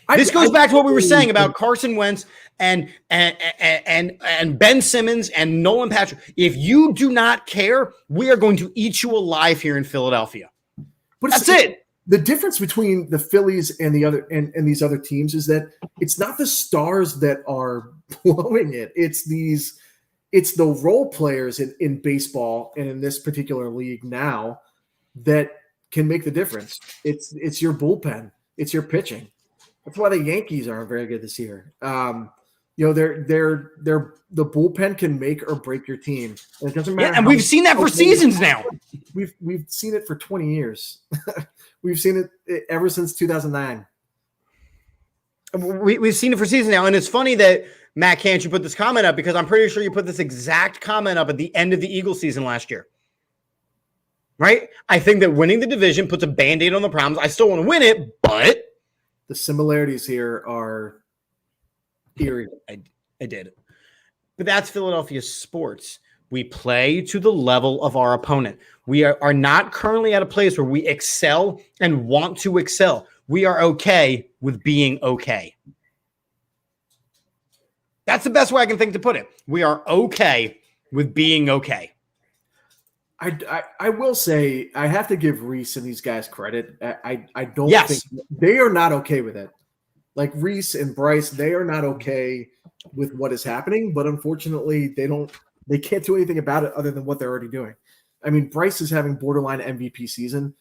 this goes back to what we were saying about Carson Wentz and Ben Simmons and Nolan Patrick. If you do not care, we are going to eat you alive here in Philadelphia. But that's it. The difference between the Phillies and the other and these other teams is that it's not the stars that are blowing it. It's the role players in baseball and in this particular league now that can make the difference. It's your bullpen. It's your pitching. That's why the Yankees aren't very good this year. They're the bullpen can make or break your team. And it doesn't matter. Yeah, and we've seen that for seasons now. We've seen it for 20 years. We've seen it ever since 2009. We've seen it for seasons now, and it's funny that Matt, can't you put this comment up, because I'm pretty sure you put this exact comment up at the end of the Eagles season last year. Right? I think that winning the division puts a Band-Aid on the problems. I still want to win it, but the similarities here are eerie. I did. But that's Philadelphia sports. We play to the level of our opponent. We are not currently at a place where we excel and want to excel. We are okay with being okay. That's the best way I can think to put it. We are okay with being okay. I will say I have to give Reese and these guys credit. I don't think they are not okay with it. Like Reese and Bryce, they are not okay with what is happening, but unfortunately they can't do anything about it other than what they're already doing. I mean, Bryce is having borderline MVP season,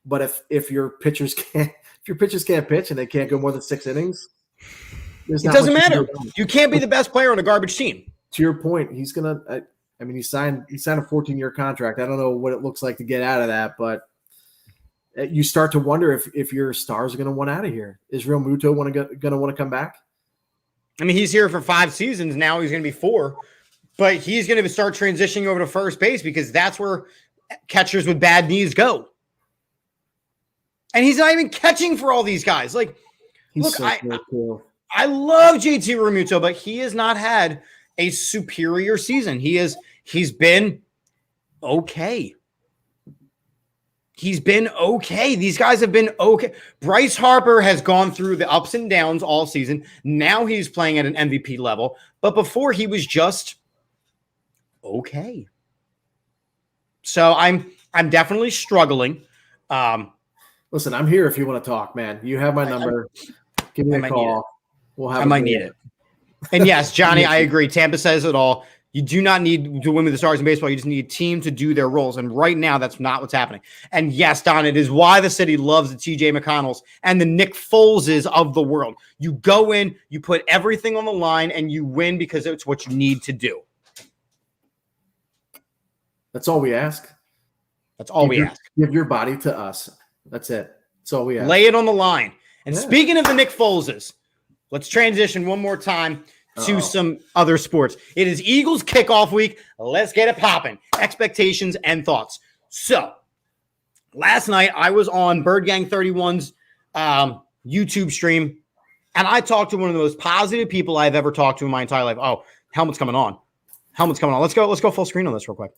but if your pitchers can't pitch and they can't go more than 6 innings, it doesn't matter. You can't be the best player on a garbage team. To your point, he's gonna. I mean, he signed a 14-year contract. I don't know what it looks like to get out of that, but you start to wonder if your stars are going to want out of here. Is Real Muto going to want to come back? I mean, he's here for 5 seasons now. He's going to be 4, but he's going to start transitioning over to first base because that's where catchers with bad knees go. And he's not even catching for all these guys. Like, He's look, so cool. I love JT Realmuto, but he has not had a superior season. He's been okay. He's been okay. These guys have been okay. Bryce Harper has gone through the ups and downs all season. Now he's playing at an MVP level, but before he was just okay. So I'm definitely struggling. Listen, I'm here if you want to talk, man. You have my number. Give me a call. I might need it. And yes, Johnny, I agree. Tampa says it all. You do not need to win with the stars in baseball. You just need a team to do their roles. And right now, that's not what's happening. And yes, Don, it is why the city loves the TJ McConnells and the Nick Foleses of the world. You go in, you put everything on the line, and you win because it's what you need to do. That's all we ask. That's all we ask. Give your body to us. That's it. That's all we ask. Lay it on the line. And speaking of the Nick Foleses, let's transition one more time to some other sports. It is Eagles kickoff week. Let's get it popping. Expectations and thoughts. So, last night I was on Bird Gang 31's YouTube stream, and I talked to one of the most positive people I've ever talked to in my entire life. Oh, helmet's coming on. Helmet's coming on. Let's go full screen on this real quick.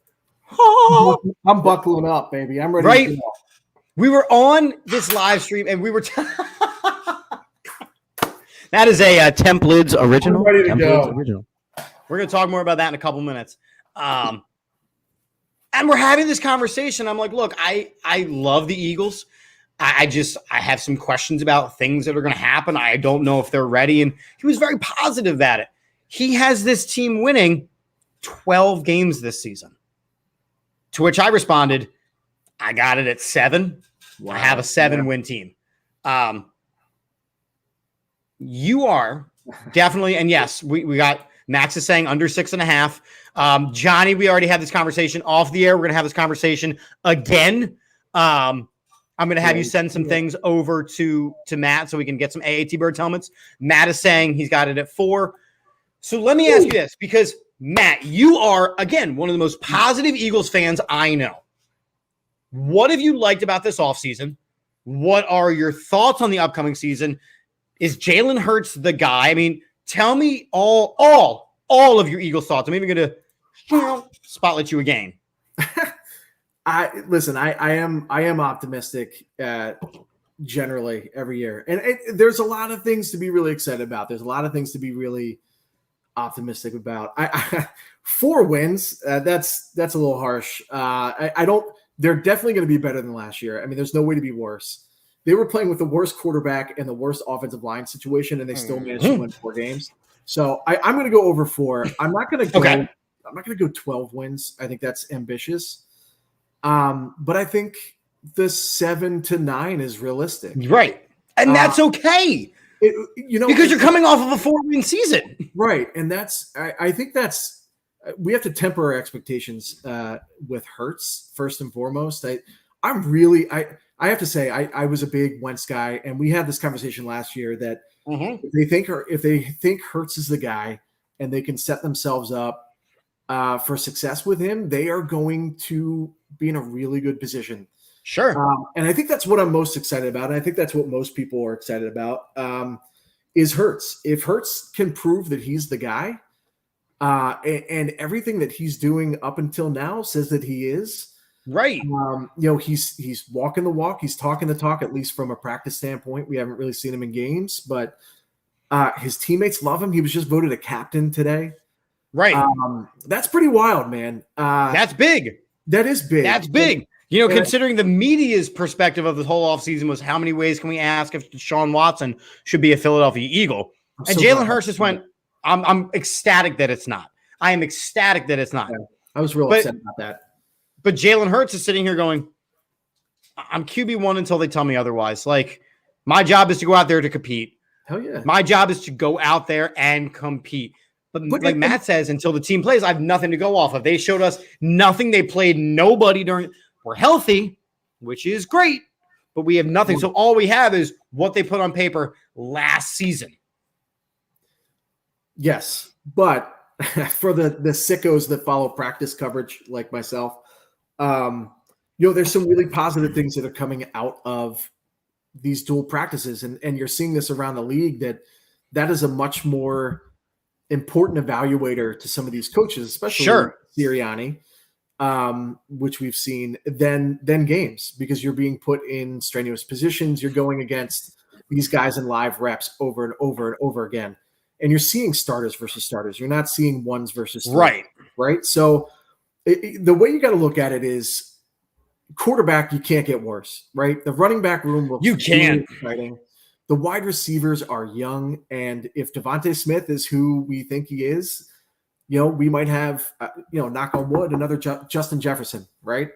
I'm buckling up, baby. I'm ready. Right? We were on this live stream, and we were that is a Templins original. I'm ready to go. Original. We're going to talk more about that in a couple minutes. And we're having this conversation. I'm like, look, I love the Eagles. I have some questions about things that are going to happen. I don't know if they're ready. And he was very positive about it. He has this team winning 12 games this season. To which I responded, I got it at 7. Wow. I have a 7-win team. You are definitely, and yes, we got Max is saying under 6.5. Johnny, we already had this conversation off the air. We're going to have this conversation again. I'm going to have you send some things over to Matt so we can get some AAT Birds helmets. Matt is saying he's got it at 4. So let me ask you this, because Matt, you are, again, one of the most positive Eagles fans I know. What have you liked about this offseason? What are your thoughts on the upcoming season? Is Jalen Hurts the guy? I mean, tell me all of your Eagles thoughts. I'm even going to spotlight you again. I am optimistic generally every year. And there's a lot of things to be really excited about. There's a lot of things to be really optimistic about. 4 wins, that's a little harsh. They're definitely going to be better than last year. I mean, there's no way to be worse. They were playing with the worst quarterback and the worst offensive line situation, and they still managed to win 4 games. So I'm going to go over 4. I'm not going to go. Okay. I'm not going to go 12 wins. I think that's ambitious. But I think the 7 to 9 is realistic. Right, and that's okay. Because you're coming off of a 4-win season, right? And I think that's we have to temper our expectations with Hurts first and foremost. I have to say, I was a big Wentz guy, and we had this conversation last year that if they think Hurts is the guy and they can set themselves up for success with him, they are going to be in a really good position. Sure. And I think that's what I'm most excited about. And I think that's what most people are excited about is Hurts. If Hurts can prove that he's the guy and everything that he's doing up until now says that he is, right. He's walking the walk. He's talking the talk, at least from a practice standpoint. We haven't really seen him in games, but his teammates love him. He was just voted a captain today. Right. That's pretty wild, man. That's big. That is big. That's big. Considering the media's perspective of the whole offseason was how many ways can we ask if Deshaun Watson should be a Philadelphia Eagle? And Jalen Hurts just went, I'm ecstatic that it's not. I am ecstatic that it's not. Yeah, I was real upset about that. But Jalen Hurts is sitting here going, I'm QB1 until they tell me otherwise. Like, my job is to go out there to compete. Hell yeah. My job is to go out there and compete. But like Matt says, until the team plays, I have nothing to go off of. They showed us nothing. They played nobody during – we're healthy, which is great, but we have nothing. So all we have is what they put on paper last season. Yes, but for the sickos that follow practice coverage like myself, there's some really positive things that are coming out of these dual practices, and you're seeing this around the league, that is a much more important evaluator to some of these coaches, especially Sirianni, which we've seen than games, because you're being put in strenuous positions. You're going against these guys in live reps over and over and over again. And you're seeing starters versus starters. You're not seeing ones versus threes, right? So the way you got to look at it is quarterback, you can't get worse, right? The running back room looks really exciting. The wide receivers are young, and if Devontae Smith is who we think he is, we might have, knock on wood, another Justin Jefferson, right?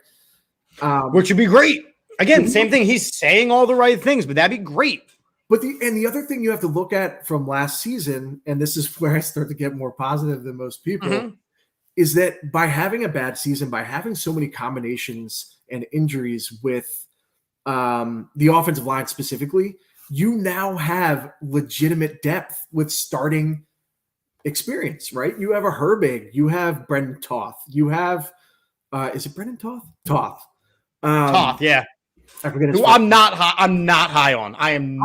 Which would be great. Again, same thing. He's saying all the right things, but that'd be great. But the other thing you have to look at from last season, and this is where I start to get more positive than most people, is that by having a bad season, by having so many combinations and injuries with the offensive line specifically, you now have legitimate depth with starting experience, right? You have a Herbig, you have Brendan Toth, you have is it Brendan Toth? Toth, yeah. I forget his name. I'm not high on. I am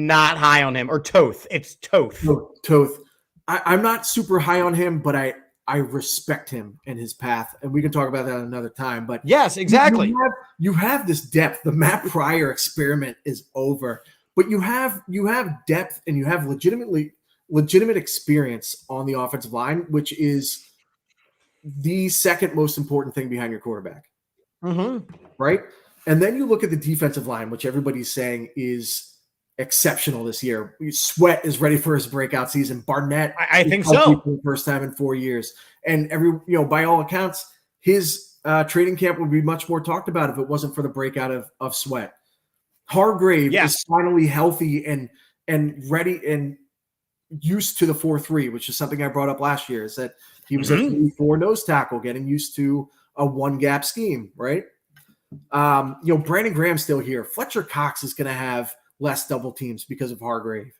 not high on him. Or Toth. It's Toth. Toth. I'm not super high on him, but I respect him and his path, and we can talk about that another time. But yes, exactly. You have this depth. The Matt Pryor experiment is over, but you have depth, and you have legitimate experience on the offensive line, which is the second most important thing behind your quarterback. Right? And then you look at the defensive line, which everybody's saying is exceptional this year. Sweat is ready for his breakout season. Barnett, I think so. For the first time in 4 years. And by all accounts, his training camp would be much more talked about if it wasn't for the breakout of Sweat. Hargrave is finally healthy and ready and used to the 4-3, which is something I brought up last year, is that he was a 3-4 nose tackle, getting used to a one gap scheme, right? Brandon Graham's still here. Fletcher Cox is going to have less double teams because of Hargrave.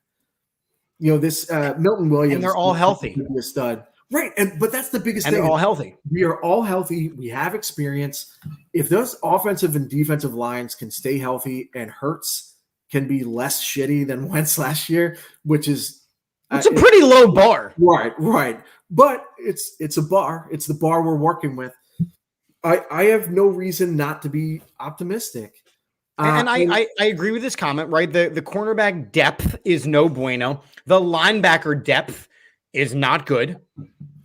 This Milton Williams, and they're all healthy. A stud, right? But that's the biggest thing. They're all healthy. We are all healthy. We have experience. If those offensive and defensive lines can stay healthy, and Hurts can be less shitty than Wentz last year, which is it's a pretty low bar, right. But it's a bar. It's the bar we're working with. I have no reason not to be optimistic. I agree with this comment, right? The cornerback depth is no bueno. The linebacker depth is not good.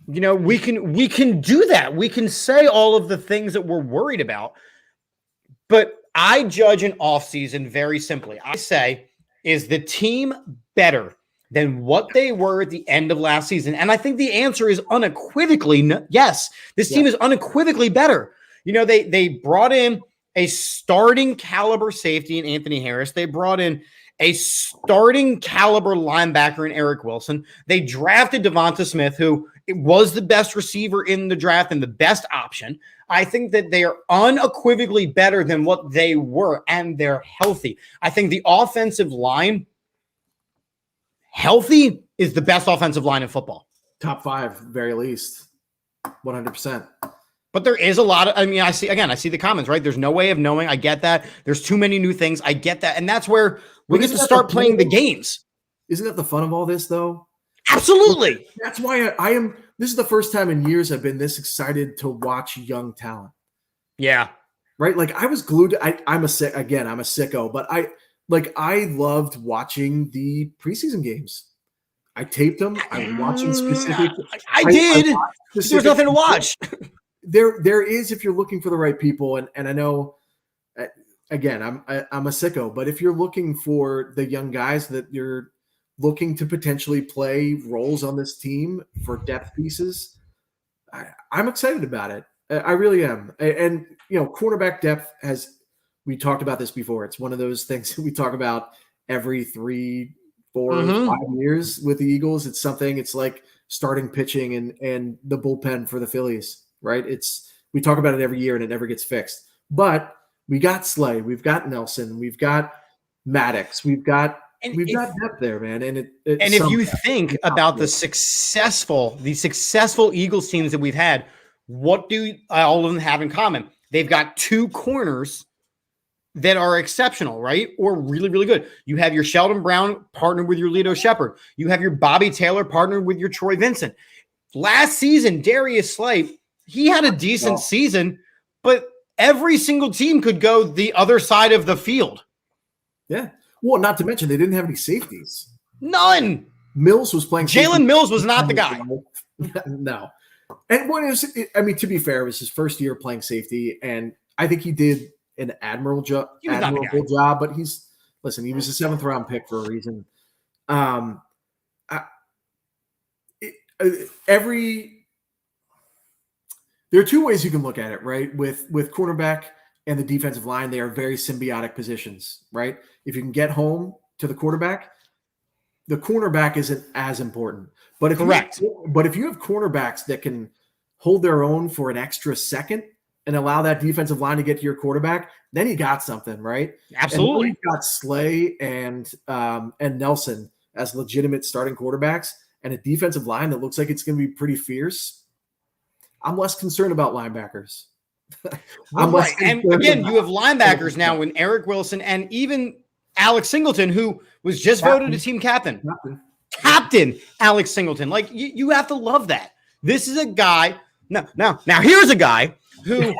We can do that. We can say all of the things that we're worried about. But I judge an offseason very simply. I say, is the team better than what they were at the end of last season? And I think the answer is unequivocally yes. This team is unequivocally better. They brought in a starting caliber safety in Anthony Harris. They brought in a starting caliber linebacker in Eric Wilson. They drafted Devonta Smith, who was the best receiver in the draft and the best option. I think that they are unequivocally better than what they were, and they're healthy. I think the offensive line, healthy, is the best offensive line in football. Top 5, very least. 100%. But there is a lot of, I see the comments, right? There's no way of knowing. I get that. There's too many new things. I get that. And that's where we get to start playing the games. Isn't that the fun of all this, though? Absolutely. That's why I am. This is the first time in years I've been this excited to watch young talent. Yeah. Right? Like, I was glued. I'm a sicko, but I loved watching the preseason games. I taped them. I was watching specific. I did. There's nothing to watch. There is, if you're looking for the right people, and I know, again, I'm a sicko, but if you're looking for the young guys that you're looking to potentially play roles on this team for depth pieces, I'm excited about it. I really am. And quarterback depth, we talked about this before. It's one of those things that we talk about every 3, 4, 5 years with the Eagles. It's something. It's like starting pitching and the bullpen for the Phillies. Right? We talk about it every year and it never gets fixed. But we got Slay, we've got Nelson, we've got Maddox, we've got depth there, man. And if you think about the successful Eagles teams that we've had, what do all of them have in common? They've got 2 corners that are exceptional, right? Or really, really good. You have your Sheldon Brown partnered with your Lito Shepherd. You have your Bobby Taylor partnered with your Troy Vincent. Last season, Darius Slay, he had a decent season, but every single team could go the other side of the field. Yeah. Well, not to mention they didn't have any safeties. None. Mills was playing. Jalen Mills was not the guy. No. And what is it? I mean, to be fair, it was his first year playing safety, and I think he did an admirable job. But he was a 7th round pick for a reason. There are two ways you can look at it, right? With cornerback and the defensive line, they are very symbiotic positions, right? If you can get home to the quarterback, the cornerback isn't as important. But if you have cornerbacks that can hold their own for an extra second and allow that defensive line to get to your quarterback, then you got something, right? Absolutely. And you've got Slay and Nelson as legitimate starting quarterbacks and a defensive line that looks like it's going to be pretty fierce. I'm less concerned about linebackers. And again, you have linebackers now in Eric Wilson and even Alex Singleton, who was just voted a team captain. Captain Alex Singleton. Like, you have to love that. This is a guy. Now here's a guy who.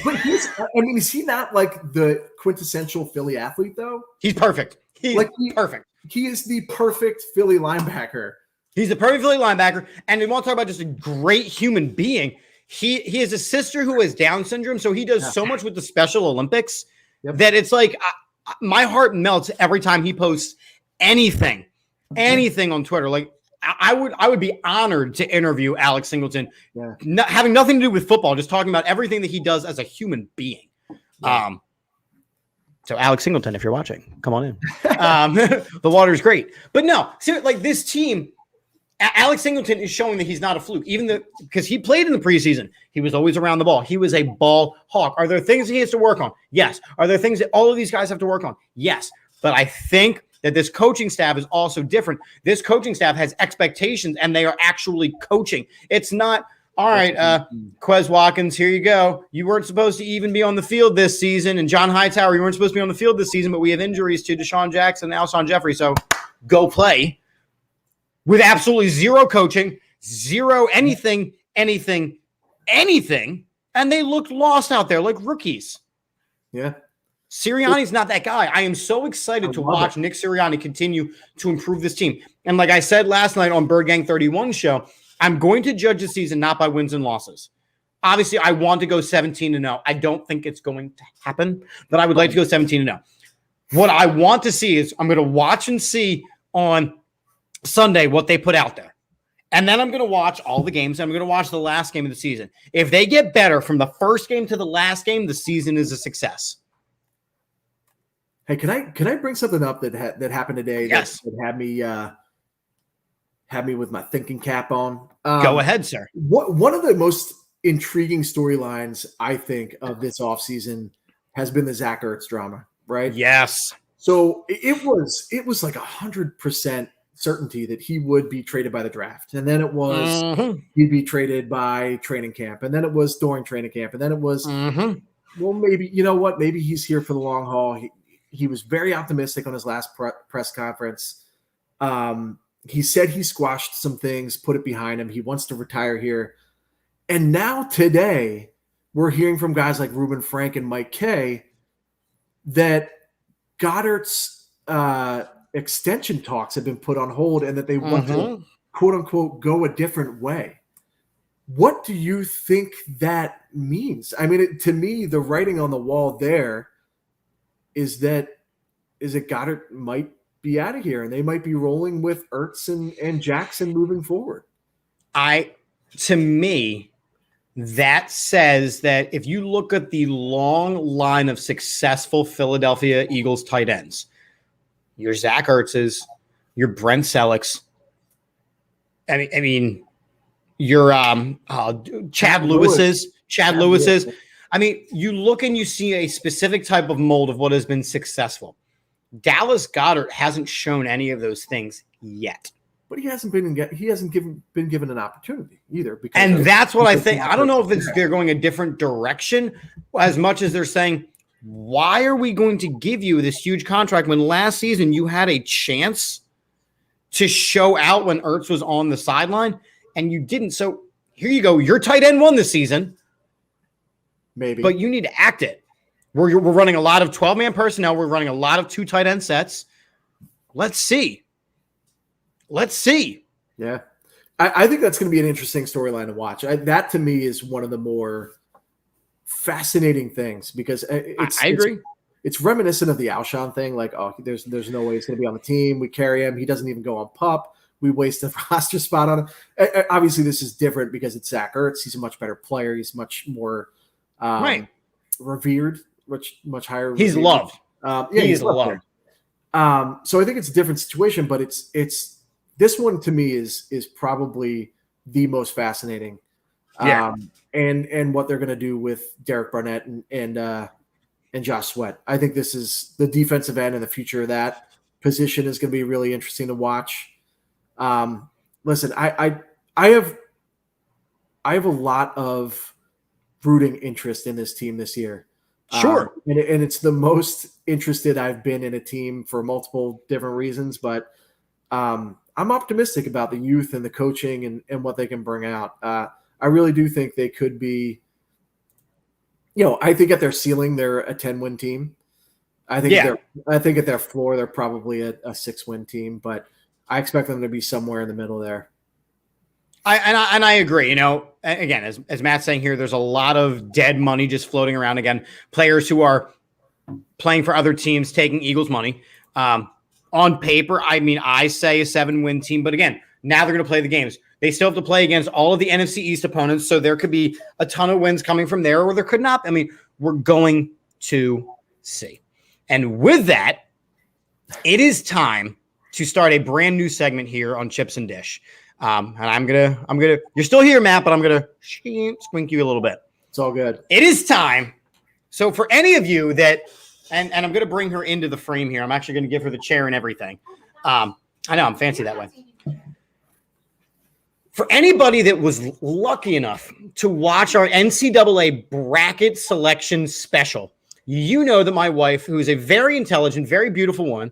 But is he not like the quintessential Philly athlete, though? He's perfect. He's perfect. He is the perfect Philly linebacker. He's the perfect Philly linebacker. And we want to talk about just a great human being. He has a sister who has Down syndrome, so he does so much with the Special Olympics that it's like my heart melts every time he posts anything on Twitter. Like I would be honored to interview Alex Singleton, having nothing to do with football, just talking about everything that he does as a human being. So Alex Singleton, if you're watching, come on in. The water's great, but no, seriously, like this team. Alex Singleton is showing that he's not a fluke, because he played in the preseason. He was always around the ball. He was a ball hawk. Are there things he has to work on? Yes. Are there things that all of these guys have to work on? Yes. But I think that this coaching staff is also different. This coaching staff has expectations, and they are actually coaching. It's not, all right, Quez Watkins, here you go. You weren't supposed to even be on the field this season. And John Hightower, you weren't supposed to be on the field this season, but we have injuries to Deshaun Jackson and Alshon Jeffrey, so go play. With absolutely zero coaching, zero anything, and they looked lost out there like rookies. Yeah. Sirianni's not that guy. I am so excited to watch Nick Sirianni continue to improve this team. And like I said last night on Bird Gang 31 show, I'm going to judge the season not by wins and losses. Obviously, I want to go 17-0. I don't think it's going to happen, but I would like to go 17-0. What I want to see is I'm going to watch and see on Sunday what they put out there. And then I'm going to watch all the games. I'm going to watch the last game of the season. If they get better from the first game to the last game, the season is a success. Hey, can I bring something up that happened today that had me with my thinking cap on? Go ahead, sir. One of the most intriguing storylines, I think, of this offseason has been the Zach Ertz drama, right? Yes. So it was like 100% certainty that he would be traded by the draft. And then it was he'd be traded by training camp. And then it was during training camp. And then it was, well, maybe, you know what? Maybe he's here for the long haul. He was very optimistic on his last press conference. He said he squashed some things, put it behind him. He wants to retire here. And now today, we're hearing from guys like Reuben Frank and Mike Kay that Goddard's extension talks have been put on hold and that they want to, quote unquote, go a different way. What do you think that means? I mean, to me, the writing on the wall there is that Goddard might be out of here and they might be rolling with Ertz and Jackson moving forward. To me, that says that if you look at the long line of successful Philadelphia Eagles tight ends, your Zach Ertz's, your Brent Selleck's, I mean, your Chad Lewis's. I mean, you look and you see a specific type of mold of what has been successful. Dallas Goedert hasn't shown any of those things yet. But he hasn't been given an opportunity either. And that's what I think. I don't know if they're going a different direction as much as they're saying, why are we going to give you this huge contract when last season you had a chance to show out when Ertz was on the sideline and you didn't? So here you go. Your tight end won this season. Maybe. But you need to act it. We're running a lot of 12-man personnel. We're running a lot of 2 tight end sets. Let's see. Yeah. I think that's going to be an interesting storyline to watch. That to me is one of the more fascinating things because I agree. It's reminiscent of the Alshon thing. Like, oh, there's no way he's going to be on the team. We carry him. He doesn't even go on PUP. We waste a roster spot on him. Obviously, this is different because it's Zach Ertz. He's a much better player. He's much more revered, much higher. He's revered. loved. He's loved. So I think it's a different situation, but it's this one to me is probably the most fascinating. And what they're going to do with Derek Barnett and Josh Sweat. I think this is the defensive end and the future of that position is going to be really interesting to watch. Listen, I have a lot of rooting interest in this team this year. Sure. And it's the most interested I've been in a team for multiple different reasons, but I'm optimistic about the youth and the coaching and what they can bring out. I really do think they could be, I think at their ceiling, they're a 10-win team. I think at their floor, they're probably a 6-win team, but I expect them to be somewhere in the middle there. I agree. Again, as Matt's saying here, there's a lot of dead money just floating around. Again, players who are playing for other teams, taking Eagles money. On paper, I say a 7-win team, but again, now they're going to play the games. They still have to play against all of the NFC East opponents, so there could be a ton of wins coming from there, or there could not. We're going to see. And with that, it is time to start a brand new segment here on Chips and Dish. And I'm gonna. You're still here, Matt, but I'm gonna squink you a little bit. It's all good. It is time. So for any of you that, and I'm gonna bring her into the frame here. I'm actually gonna give her the chair and everything. I know I'm fancy that way. For anybody that was lucky enough to watch our NCAA bracket selection special, you know that my wife, who is a very intelligent, very beautiful woman,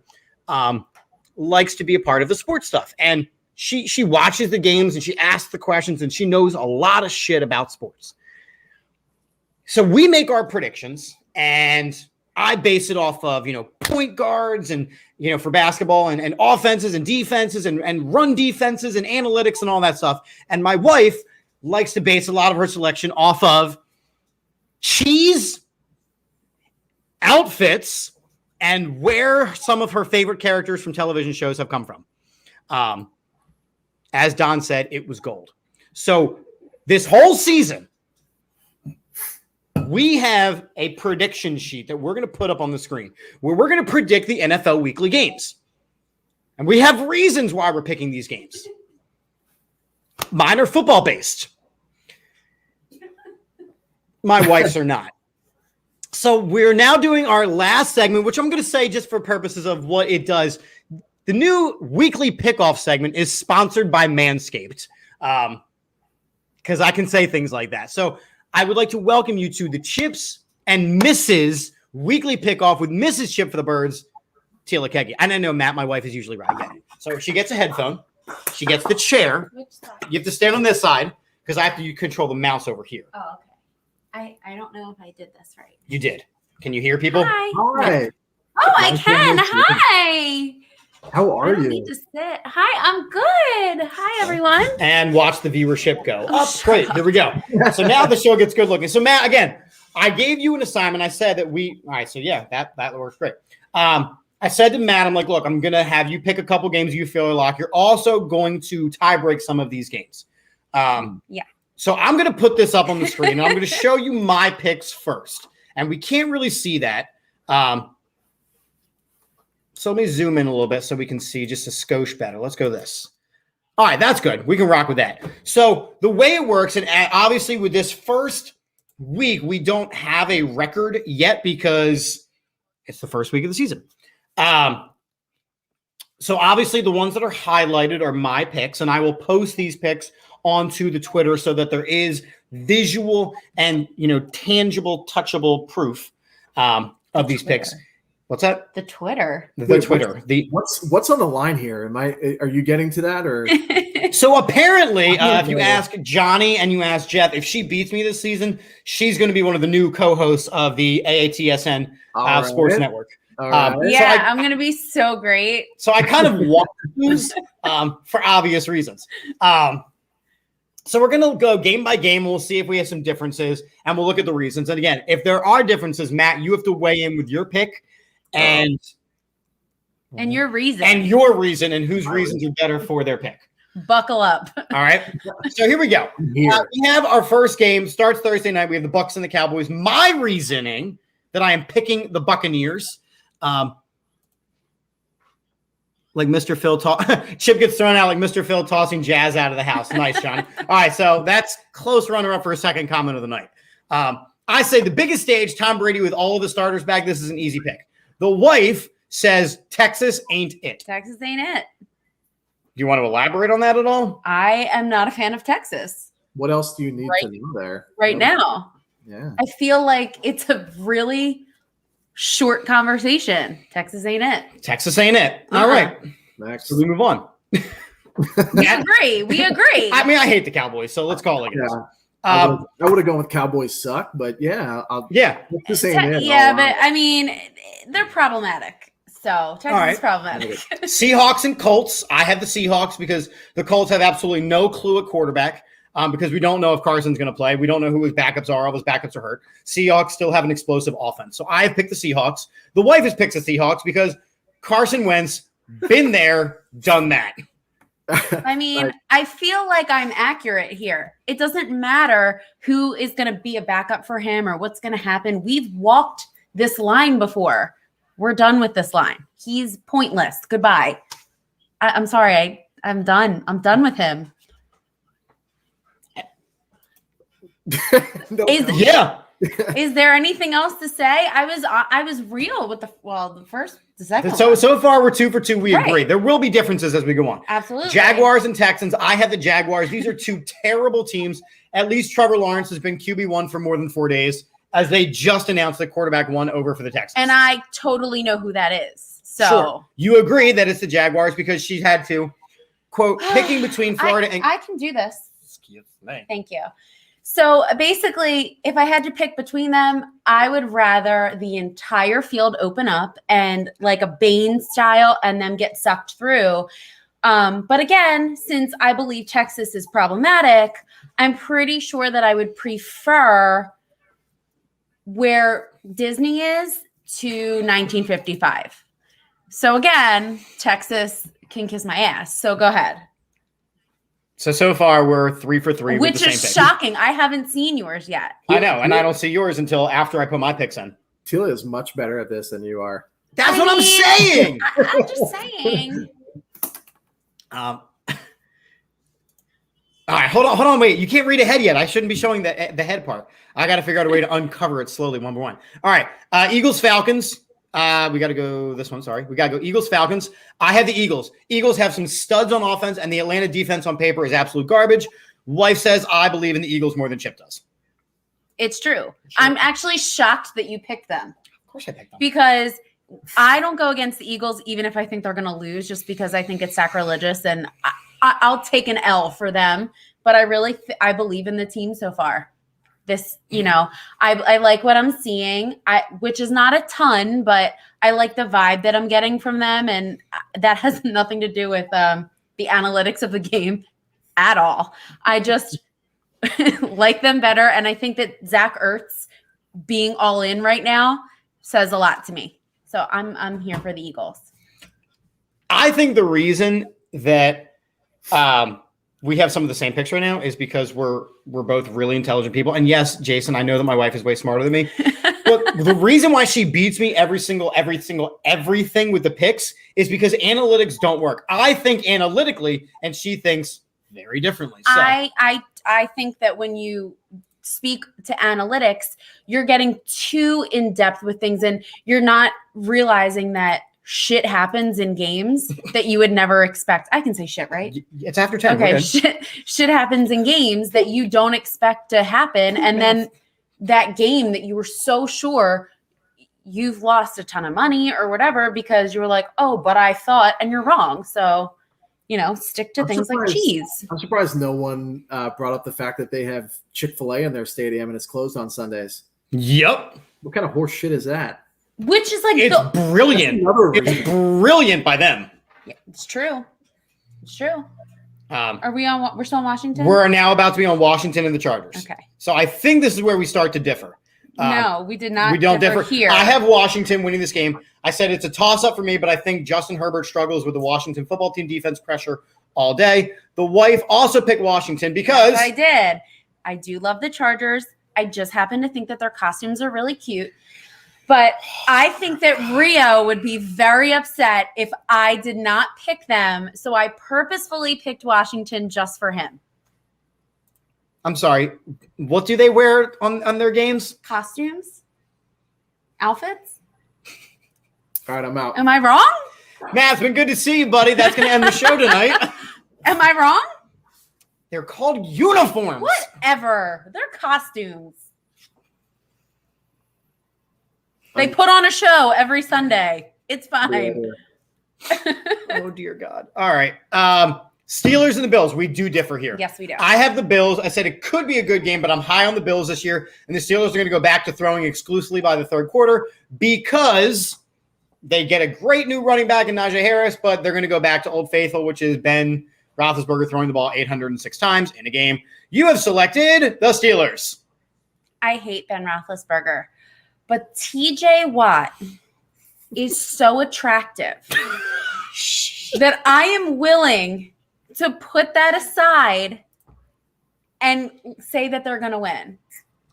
likes to be a part of the sports stuff. And she watches the games and she asks the questions and she knows a lot of shit about sports. So we make our predictions and I base it off of, point guards and, for basketball and offenses and defenses and run defenses and analytics and all that stuff. And my wife likes to base a lot of her selection off of cheese, outfits, and where some of her favorite characters from television shows have come from. As Don said, it was gold. So this whole season, we have a prediction sheet that we're going to put up on the screen where we're going to predict the NFL weekly games. And we have reasons why we're picking these games. Mine are football based. My wife's are not. So we're now doing our last segment, which I'm going to say just for purposes of what it does. The new weekly pickoff segment is sponsored by Manscaped. Because I can say things like that. So I would like to welcome you to the Chips and Mrs. Weekly Pickoff with Mrs. Chip for the Birds, Tila Kegi. And I know, Matt, my wife is usually right. Yeah. So she gets a headphone. She gets the chair. Which side? You have to stand on this side because I have to control the mouse over here. Oh, okay. I don't know if I did this right. You did. Can you hear people? Hi. All right. Oh, I can. Hi. How are I don't you? need to sit. Hi, I'm good. Hi, everyone. And watch the viewership go up. Great. There we go. So now the show gets good looking. So Matt, again, I gave you an assignment. I said that all right. So yeah, that works great. I said to Matt, I'm like, look, I'm going to have you pick a couple games you feel like. You're also going to tie break some of these games. Yeah. So I'm going to put this up on the screen and I'm going to show you my picks first. And we can't really see that. So let me zoom in a little bit so we can see just a skosh better. Let's go this. All right, that's good. We can rock with that. So the way it works, and obviously with this first week, we don't have a record yet because it's the first week of the season. So obviously the ones that are highlighted are my picks, and I will post these picks onto the Twitter so that there is visual and, tangible, touchable proof of these picks. What's that? The Twitter. The Twitter. What's on the line here? Are you getting to that or? So apparently, if you ask Johnny and you ask Jeff, if she beats me this season, she's going to be one of the new co-hosts of the AATSN Sports Network. Yeah, I'm going to be so great. So I kind of want to lose for obvious reasons. So we're going to go game by game. We'll see if we have some differences, and we'll look at the reasons. And again, if there are differences, Matt, you have to weigh in with your pick and your reason. And your reason and whose reasons are better for their pick. Buckle up. All right. So here we go. We have our first game. Starts Thursday night. We have the Bucs and the Cowboys. My reasoning that I am picking the Buccaneers. Like Mr. Phil, Chip gets thrown out like Mr. Phil tossing Jazz out of the house. Nice, Johnny. All right, so that's close runner-up for a second comment of the night. I say the biggest stage, Tom Brady with all of the starters back. This is an easy pick. The wife says Texas ain't it. Texas ain't it. Do you want to elaborate on that at all? I am not a fan of Texas. What else do you need to know there? Right now. Yeah. I feel like it's a really short conversation. Texas ain't it. Texas ain't it. All right. Next. So we move on. We agree. We agree. I mean, I hate the Cowboys, so let's call it like this. I would have gone with Cowboys suck, but Texas ain't it. Yeah, but I mean, they're problematic. So Texas is problematic. Seahawks and Colts. I have the Seahawks because the Colts have absolutely no clue at quarterback because we don't know if Carson's going to play. We don't know who his backups are. All his backups are hurt. Seahawks still have an explosive offense. So I have picked the Seahawks. The wife has picked the Seahawks because Carson Wentz, been there, done that. I mean, I feel like I'm accurate here. It doesn't matter who is going to be a backup for him or what's going to happen. We've walked this line before. We're done with this line. He's pointless. Goodbye. I'm sorry. I'm done. I'm done with him. Is there anything else to say? I was real with the second one. So far we're 2 for 2. We agree. There will be differences as we go on. Absolutely. Jaguars and Texans. I have the Jaguars. These are two terrible teams. At least Trevor Lawrence has been QB1 for more than 4 days, as they just announced the quarterback won over for the Texans. And I totally know who that is. So sure. You agree that it's the Jaguars because she had to, quote, picking between Florida and... I can do this. Excuse me. Thank you. So basically, if I had to pick between them, I would rather the entire field open up and like a Bane style and them get sucked through. But again, since I believe Texas is problematic, I'm pretty sure that I would prefer where Disney is to 1955. So again, Texas can kiss my ass. So go ahead. So far we're 3 for 3, which with the is same shocking. I haven't seen yours yet. I know, and I don't see yours until after I put my picks in. Tila is much better at this than you are. That's what I'm saying. I'm just saying. All right, hold on, wait. You can't read ahead yet. I shouldn't be showing the head part. I got to figure out a way to uncover it slowly, one by one. All right, Eagles, Falcons. We got to go this one. Sorry, we got to go Eagles, Falcons. I have the Eagles. Eagles have some studs on offense, and the Atlanta defense on paper is absolute garbage. Wife says I believe in the Eagles more than Chip does. It's true. I'm actually shocked that you picked them. Of course, I picked them because I don't go against the Eagles, even if I think they're going to lose, just because I think it's sacrilegious, and I'll take an L for them. But I really, I believe in the team so far. This, I like what I'm seeing, which is not a ton, but I like the vibe that I'm getting from them. And that has nothing to do with the analytics of the game at all. I just like them better. And I think that Zach Ertz being all in right now says a lot to me. So I'm here for the Eagles. I think the reason that we have some of the same picks right now is because we're both really intelligent people. And yes, Jason, I know that my wife is way smarter than me. But the reason why she beats me everything with the picks is because analytics don't work. I think analytically, and she thinks very differently. So. I think that when you speak to analytics, you're getting too in depth with things, and you're not realizing that shit happens in games that you would never expect. I can say shit, right? It's after 10. Okay. Shit happens in games that you don't expect to happen. And then that game that you were so sure you've lost a ton of money or whatever because you were like, oh, but I thought, and you're wrong. So, stick to things like cheese. I'm surprised no one brought up the fact that they have Chick-fil-A in their stadium and it's closed on Sundays. Yep. What kind of horse shit is that? Which is like it's brilliant. It's brilliant by them. Yeah, it's true. It's true. Are we on? We're still in Washington. We're now about to be on Washington and the Chargers. Okay. So I think this is where we start to differ. No, we did not. We don't differ here. I have Washington winning this game. I said it's a toss-up for me, but I think Justin Herbert struggles with the Washington football team defense pressure all day. The wife also picked Washington because I did. I do love the Chargers. I just happen to think that their costumes are really cute. But I think that Rio would be very upset if I did not pick them. So I purposefully picked Washington just for him. I'm sorry. What do they wear on their games? Costumes? Outfits? All right, I'm out. Am I wrong? Matt, it's been good to see you, buddy. That's going to end the show tonight. Am I wrong? They're called uniforms. Whatever. They're costumes. They put on a show every Sunday. It's fine. Oh, dear God. All right. Steelers and the Bills. We do differ here. Yes, we do. I have the Bills. I said it could be a good game, but I'm high on the Bills this year. And the Steelers are going to go back to throwing exclusively by the third quarter because they get a great new running back in Najee Harris, but they're going to go back to Old Faithful, which is Ben Roethlisberger throwing the ball 806 times in a game. You have selected the Steelers. I hate Ben Roethlisberger. But TJ Watt is so attractive that I am willing to put that aside and say that they're going to win.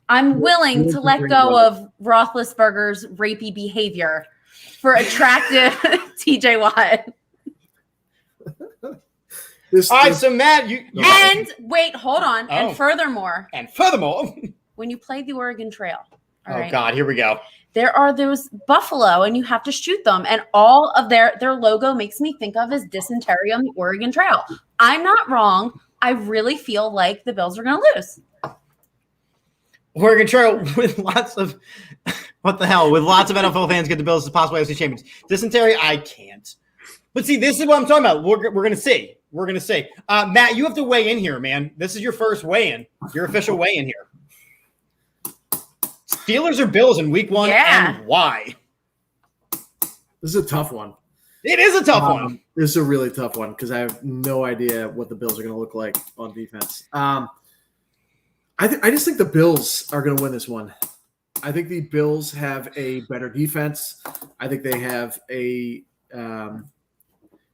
I'm willing to let go of Roethlisberger's rapey behavior for attractive TJ Watt. All right, so Matt, wait, hold on. Oh. And furthermore, when you play the Oregon Trail, right? God, here we go. There are those buffalo, and you have to shoot them, and all of their logo makes me think of as dysentery on the Oregon Trail. I'm not wrong. I really feel like the Bills are going to lose. Oregon Trail with lots of what the hell? With lots of NFL fans get the Bills as possible AFC champions. Dysentery, I can't. But see, this is what I'm talking about. We're going to see. We're going to see. Matt, you have to weigh in here, man. This is your first weigh-in. Your official weigh-in here. Steelers or Bills in week 1 and why? This is a tough one. It is a tough one. This is a really tough one because I have no idea what the Bills are going to look like on defense. I just think the Bills are going to win this one. I think the Bills have a better defense. I think they have a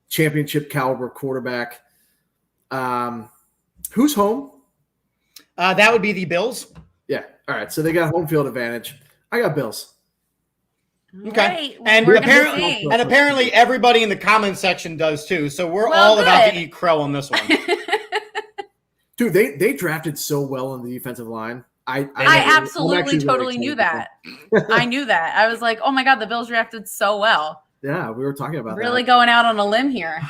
championship caliber quarterback. Who's home? That would be the Bills. Yeah. All right. So they got home field advantage. I got Bills. Okay. Right. And apparently everybody in the comments section does too. So we're all about to eat crow on this one. Dude, they drafted so well on the defensive line. I absolutely totally knew that. I knew that. I was like, oh my God, the Bills drafted so well. Yeah, we were talking about really going out on a limb here.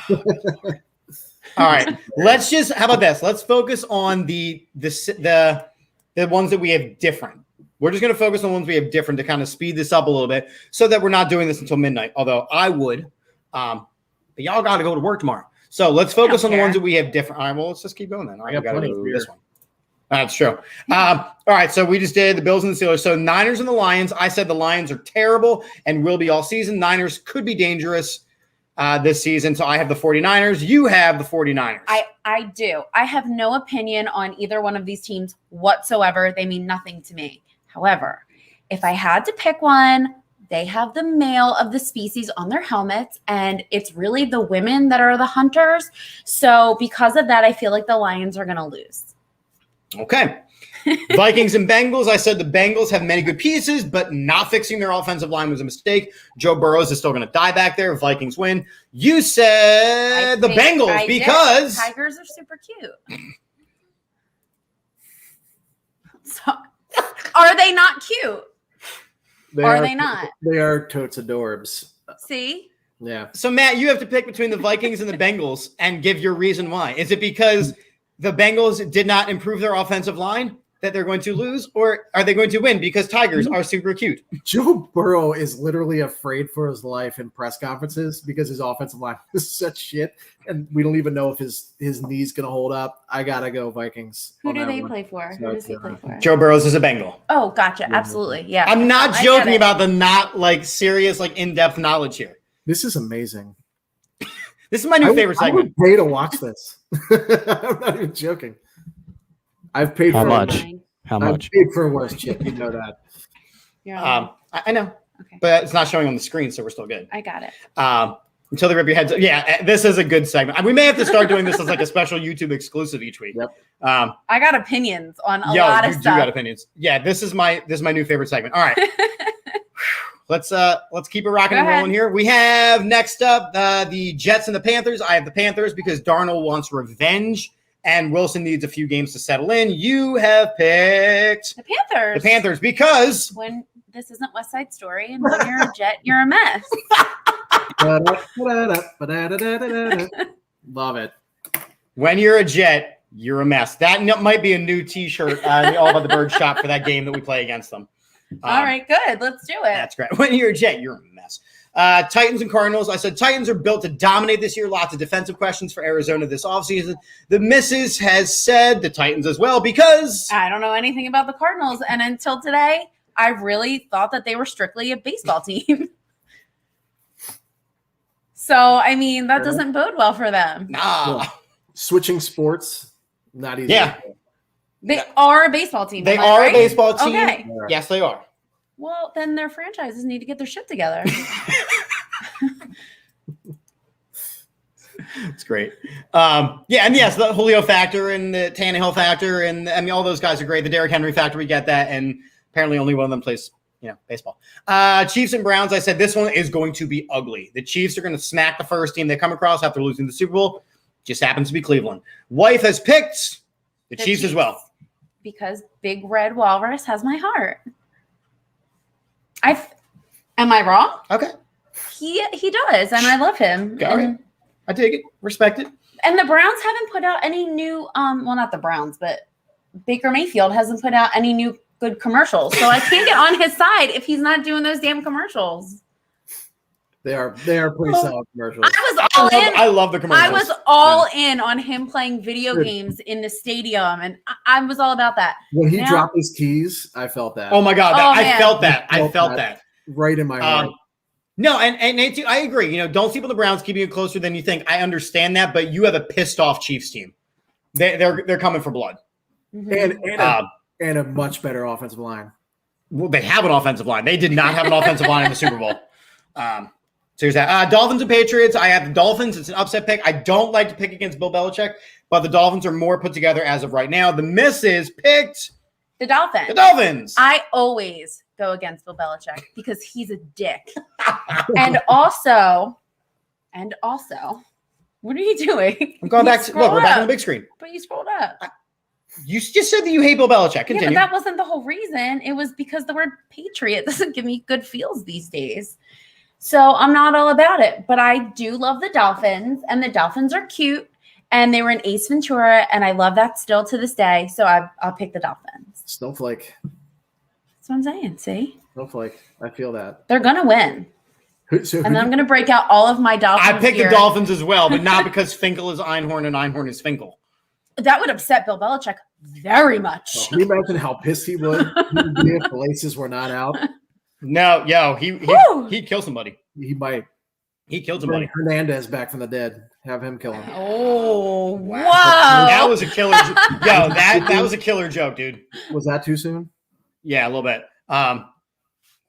All right. How about this? Let's focus on the ones that we have different. We're just going to focus on ones we have different to kind of speed this up a little bit so that we're not doing this until midnight. Although I would, but y'all got to go to work tomorrow. So let's focus on the ones that we have different. All right, well, let's just keep going then. All right, I got to do this one. That's true. All right, so we just did the Bills and the Steelers. So Niners and the Lions. I said the Lions are terrible and will be all season. Niners could be dangerous this season. So I have the 49ers. You have the 49ers. I do. I have no opinion on either one of these teams whatsoever. They mean nothing to me. However, if I had to pick one, they have the male of the species on their helmets, and it's really the women that are the hunters. So because of that, I feel like the Lions are going to lose. Okay. Vikings and Bengals. I said the Bengals have many good pieces, but not fixing their offensive line was a mistake. Joe Burrows is still going to die back there. Vikings win. You said the Bengals because Tigers are super cute. So, are they not cute? Are they not? They are totes adorbs. See? Yeah. So, Matt, you have to pick between the Vikings and the Bengals and give your reason why. Is it because the Bengals did not improve their offensive line, that they're going to lose, or are they going to win because tigers are super cute? Joe Burrow is literally afraid for his life in press conferences because his offensive line is such shit, and we don't even know if his knee's going to hold up. I got to go Vikings. Who do they play for? Who does he play for? Joe Burrows is a Bengal. Oh, gotcha. Absolutely. Yeah. I'm not joking about the not like serious, like in-depth knowledge here. This is amazing. This is my new favorite segment. I would pay to watch this. I'm not even joking. I've paid How for much? How much? I've paid for worse, Chip. You know that. I know, Okay. but it's not showing on the screen, so we're still good. I got it. Until they rip your heads up. Yeah, this is a good segment. We may have to start doing this as like a special YouTube exclusive each week. Yep. I got opinions on a lot of you stuff. do got opinions. Yeah, this is my new favorite segment. All right. Let's keep it rocking and Go ahead. rolling here. We have next up the Jets and the Panthers. I have the Panthers because Darnold wants revenge and Wilson needs a few games to settle in. You have picked The Panthers. the Panthers because When this isn't West Side Story, and when you're a Jet, you're a mess. Love it. when you're a Jet, you're a mess. That might be a new T-shirt All About the Bird shop for that game that we play against them. All right, good. Let's do it. That's great. When you're a Jet, you're a mess. Titans and Cardinals. I said Titans are built to dominate this year. Lots of defensive questions for Arizona this offseason. The missus has said the Titans as well because I don't know anything about the Cardinals, and until today, I really thought that they were strictly a baseball team. So, I mean, that doesn't bode well for them. nah. Switching sports, not easy. Yeah. They are a baseball team. They am I are right? a baseball team. Okay. Yes, they are. Well, then their franchises need to get their shit together. It's great. Yeah, and yes, the Julio factor and the Tannehill factor, and I mean all those guys are great. The Derrick Henry factor, we get that, and apparently only one of them plays, baseball. Chiefs and Browns. I said this one is going to be ugly. The Chiefs are going to smack the first team they come across after losing the Super Bowl. Just happens to be Cleveland. Wife has picked the Chiefs as well. Because Big Red Walrus has my heart. Am I wrong? Okay, He does, and I love him. all right. I take it, respect it. And the Browns haven't put out any new well, not the Browns, but Baker Mayfield hasn't put out any new good commercials. So I can't get on his side if he's not doing those damn commercials. They are pretty solid commercials. I love the commercials. I was all in on him playing video games in the stadium, and I was all about that. When he Now- dropped his keys, I felt that. Oh my God, I man. felt that. I felt that. Right in my heart. No, and Nate, I agree. Don't sleep on the Browns, keeping it closer than you think. I understand that, but you have a pissed off Chiefs team. They're coming for blood. Mhm. And a much better offensive line. Well, they have an offensive line. They did not have an offensive line in the Super Bowl. So here's that. Dolphins and Patriots. I have the Dolphins. It's an upset pick. I don't like to pick against Bill Belichick, but the Dolphins are more put together as of right now. The missus picked The Dolphins. the Dolphins. I always go against Bill Belichick because he's a dick. and also, what are you doing? I'm going You back to look. scrolled We're back on up. the big screen. But you scrolled up. You just said that you hate Bill Belichick. Yeah, Continue. but that wasn't the whole reason. It was because the word patriot doesn't give me good feels these days. So I'm not all about it. But I do love the Dolphins, and the Dolphins are cute, and they were in Ace Ventura, and I love that still to this day. So I'll pick the Dolphins. Snowflake. That's what I'm saying. See? Snowflake. I feel that. They're going to win. Who And then I'm going to break out all of my Dolphins I picked gear. the Dolphins as well, but not because Finkel is Einhorn and Einhorn is Finkel. That would upset Bill Belichick very much. Can you imagine how pissed he would if the laces were not out? No, Woo! he'd kill somebody. He might. He killed Bring somebody. Hernandez back from the dead. Have him kill him. Oh, wow. That was a killer. That was a killer joke, dude. Was that too soon? Yeah, a little bit.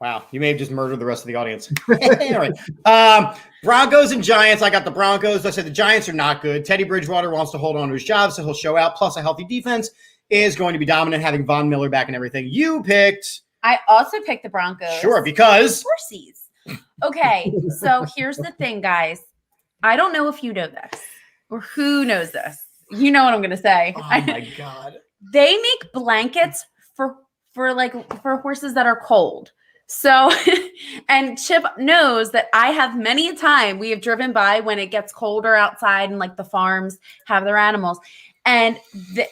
Wow, you may have just murdered the rest of the audience. All right. Broncos and Giants. I got the Broncos. I said the Giants are not good. Teddy Bridgewater wants to hold on to his job, so he'll show out. Plus, a healthy defense is going to be dominant, having Von Miller back and everything. You picked. I also picked the Broncos. Sure, because. Horsies. Okay, so here's the thing, guys. I don't know if you know this or who knows this. You know what I'm going to say. Oh my God. They make blankets for horses that are cold. So, and Chip knows that I have many a time we have driven by when it gets colder outside and like the farms have their animals, and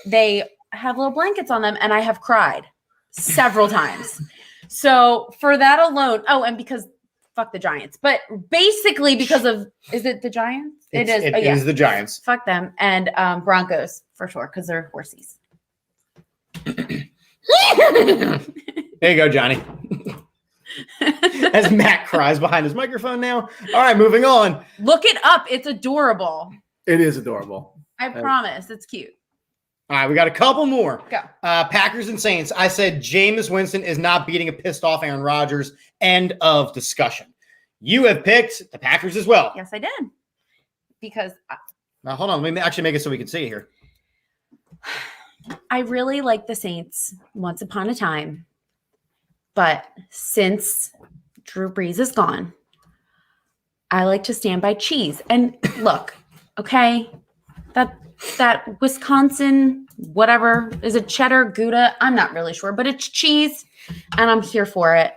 they have little blankets on them, and I have cried several times. So for that alone, and because fuck the Giants, but basically because of, is it the Giants? It is the Giants. Fuck them. And Broncos for sure, because they're horsies. There you go, Johnny. As Matt cries behind his microphone now. All right, moving on. Look it up. It's adorable. It is adorable. I promise. It's cute. All right, we got a couple more. Go. Packers and Saints. I said Jameis Winston is not beating a pissed off Aaron Rodgers. End of discussion. You have picked the Packers as well. Yes, I did. Because Now, hold on. Let me actually make it so we can see it here. I really like the Saints once upon a time. But since Drew Brees is gone, I like to stand by cheese. And look, okay, that Wisconsin, whatever, is it cheddar, Gouda? I'm not really sure, but it's cheese, and I'm here for it.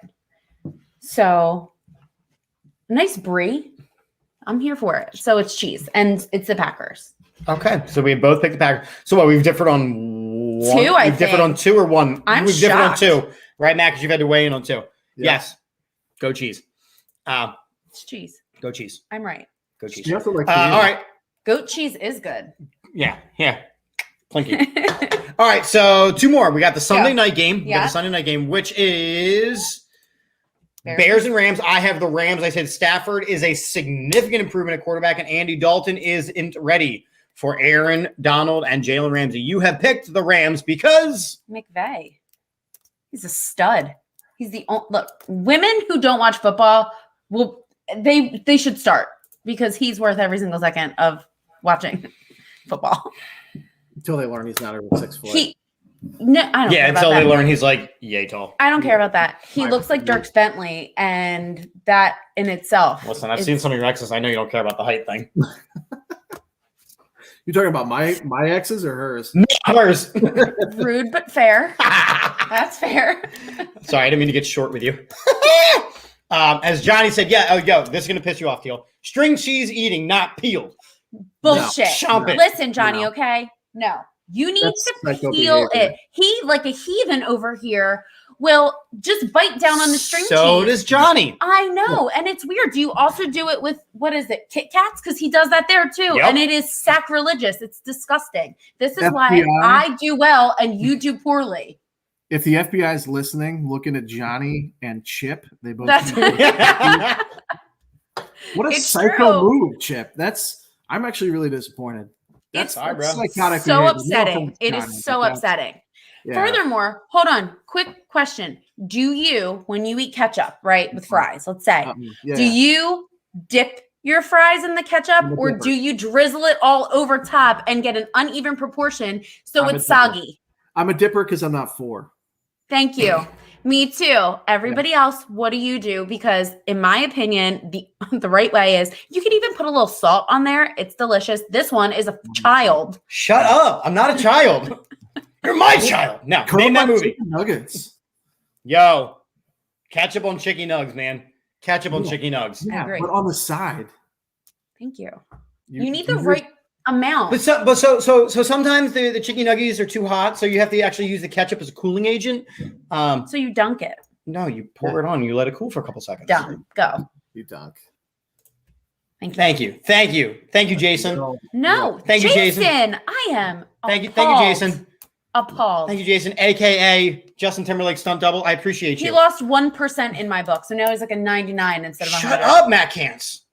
So, nice brie. I'm here for it. So it's cheese, and it's the Packers. Okay, so we both picked the Packers. So what, we've differed on one? Two, I think. We've differed on two or one? We've differed on two. Right, Matt, because you've had to weigh in on two. Yeah. Yes. Go cheese. It's cheese. Go cheese. I'm right. Go cheese. You have to like All right. Goat cheese is good. Yeah. Plinky. All right, so two more. We got the Sunday night game. We got Yeah. the Sunday night game, which is Bears and Rams. I have the Rams. I said Stafford is a significant improvement at quarterback, and Andy Dalton is ready for Aaron Donald and Jalen Ramsey. You have picked the Rams because McVay. He's a stud. He's the only look. Women who don't watch football they should start because he's worth every single second of watching football. until they learn he's not over 6 foot. I don't care about until that. they learn he's like yay tall. I don't care about that. He looks like Dirk Bentley, and that in itself. Listen, I've seen some of your exes. I know you don't care about the height thing. You talking about my exes or hers? Hers. Rude but fair. That's fair. Sorry, I didn't mean to get short with you. As Johnny said, this is going to piss you off, Teal. String cheese eating, not peeled. Bullshit. Chomp it. Listen, Johnny, No. okay? No. You need That's to psycho peel behavior. it. He, like a heathen over here, will just bite down on the string So cheese. does Johnny. I know. And it's weird. Do you also do it with, what is it, Kit Kats? Because he does that there too. Yep. And it is sacrilegious. It's disgusting. This is why FBI. I do well and you do poorly. If the FBI is listening, looking at Johnny and Chip, they both. That's What a It's psycho true. move, Chip. I'm actually really disappointed. It's Sorry, bro. Psychotic so behavior. No upsetting. offense, It Johnny, is so but that's- upsetting. yeah. Furthermore, hold on. Quick question. Do you, when you eat ketchup, right, with fries, let's say, Yeah. do you dip your fries in the ketchup I'm a or dipper. do you drizzle it all over top and get an uneven proportion so I'm a it's dipper. soggy? I'm a dipper because I'm not 4. Thank you. Me too. Everybody else, what do you do? Because in my opinion, the right way is you can even put a little salt on there. It's delicious. This one is a child. Shut up. I'm not a child. You're my child. Now, name that movie. Chicken nuggets. Yo, ketchup on chicken nugs, man. Ketchup on Yeah. chicken nugs. Yeah, agree. but on the side. Thank you. You need the right amount. But so sometimes the chicken nuggies are too hot, so you have to actually use the ketchup as a cooling agent. So you dunk it. No, you pour it on. You let it cool for a couple seconds. Done. Go. You dunk. Thank you. Thank you, Jason. No. Thank you, Jason. I am Thank you, appalled. Jason. Appalled. Thank you, Jason. AKA Justin Timberlake stunt double. I appreciate He you. lost 1% in my book, so now he's like a 99 instead of 100. Shut up, Matt Cants.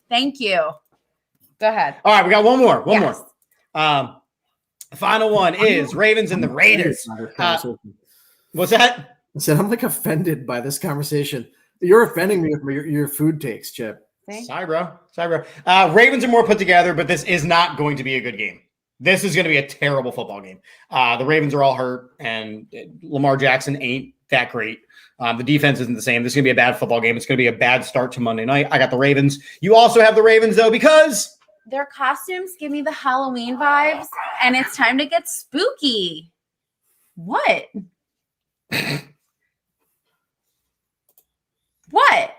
Thank you. Go ahead. All right, we got one more. One Yes. more. Final one is Ravens and the Raiders. What's that? I said I'm like offended by this conversation. You're offending me with your food takes, Chip. See? Sorry, bro. Ravens are more put together, but this is not going to be a good game. This is going to be a terrible football game. The Ravens are all hurt, and Lamar Jackson ain't that great. The defense isn't the same. This is going to be a bad football game. It's going to be a bad start to Monday night. I got the Ravens. You also have the Ravens, though, because Their costumes give me the Halloween vibes, and it's time to get spooky. What? What?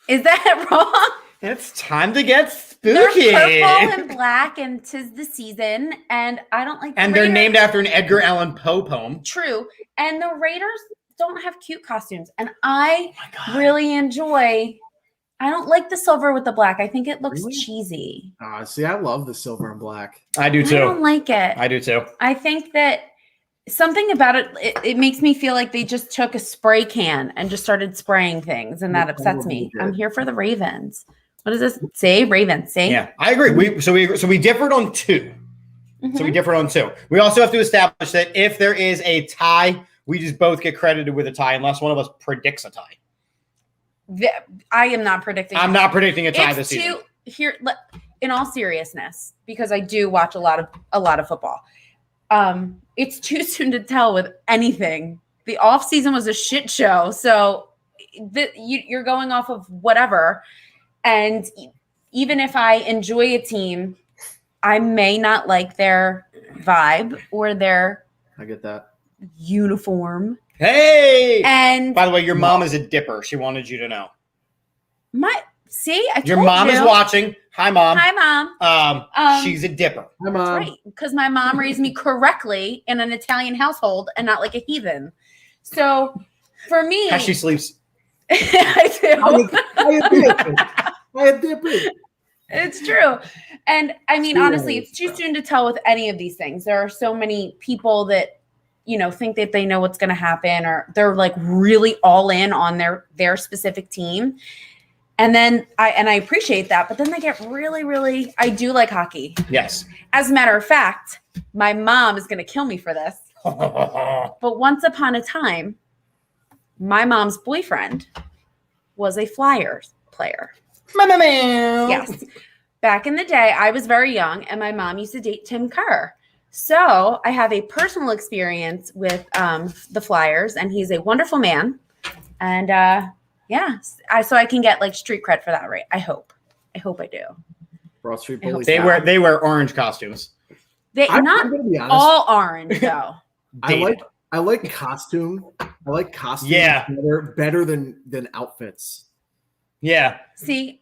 Is that wrong? It's time to get They're spooky. purple and black, and 'tis the season. And I don't like. And they're named after an Edgar Allan Poe poem. True. And the Raiders don't have cute costumes, and I really enjoy. I don't like the silver with the black. I think it looks cheesy. See, I love the silver and black. I do too. I don't like it. I do too. I think that something about it makes me feel like they just took a spray can and just started spraying things, and that upsets me. I'm here for the Ravens. What does this say? Ravens. Say. Yeah, I agree. We differed on two. Mm-hmm. So we differed on two. We also have to establish that if there is a tie, we just both get credited with a tie unless one of us predicts a tie. I am not predicting. I'm not predicting a tie this season. Here, in all seriousness, because I do watch a lot of football. It's too soon to tell with anything. The off season was a shit show, so you're going off of whatever. And even if I enjoy a team, I may not like their vibe or their I get that uniform. Hey! And by the way, your mom is a dipper. She wanted you to know. Your mom is watching. Hi, Mom. Hi, Mom. She's a dipper. Hi, Mom. Right, because my mom raised me correctly in an Italian household and not like a heathen. So for me, How she sleeps. I do. I a dipper. It's true. And I mean, honestly, it's too soon to tell with any of these things. There are so many people that, think that they know what's going to happen, or they're like really all in on their specific team. And then I appreciate that, but then they get really, really, I do like hockey. Yes. As a matter of fact, my mom is going to kill me for this. But once upon a time, my mom's boyfriend was a Flyers player. Yes. Back in the day, I was very young, and my mom used to date Tim Kerr. So I have a personal experience with the Flyers, and he's a wonderful man. And so I can get like street cred for that, right? I hope I do. Broad Street Bullies. They wear orange costumes. I'm not gonna be honest. all orange though. I like costume. I like costumes better than outfits. Yeah. See,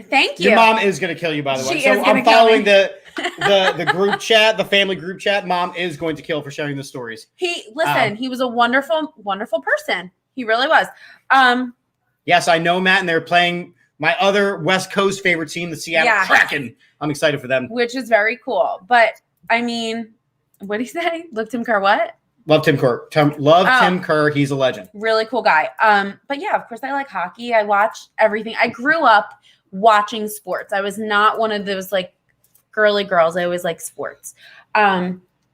thank you. Your mom is going to kill you, by the way. She is I'm gonna kill following me. the group chat, the family group chat. Mom is going to kill for sharing the stories. He was a wonderful, wonderful person. He really was. Yes, I know, Matt, and they're playing my other West Coast favorite team, the Seattle Kraken. I'm excited for them. Which is very cool. But I mean, what did he say? Look, Tim Kerr, what? Love Tim Kerr. Tim Kerr. He's a legend. Really cool guy. But yeah, of course I like hockey. I watch everything. I grew up watching sports. I was not one of those like girly girls. I always like sports.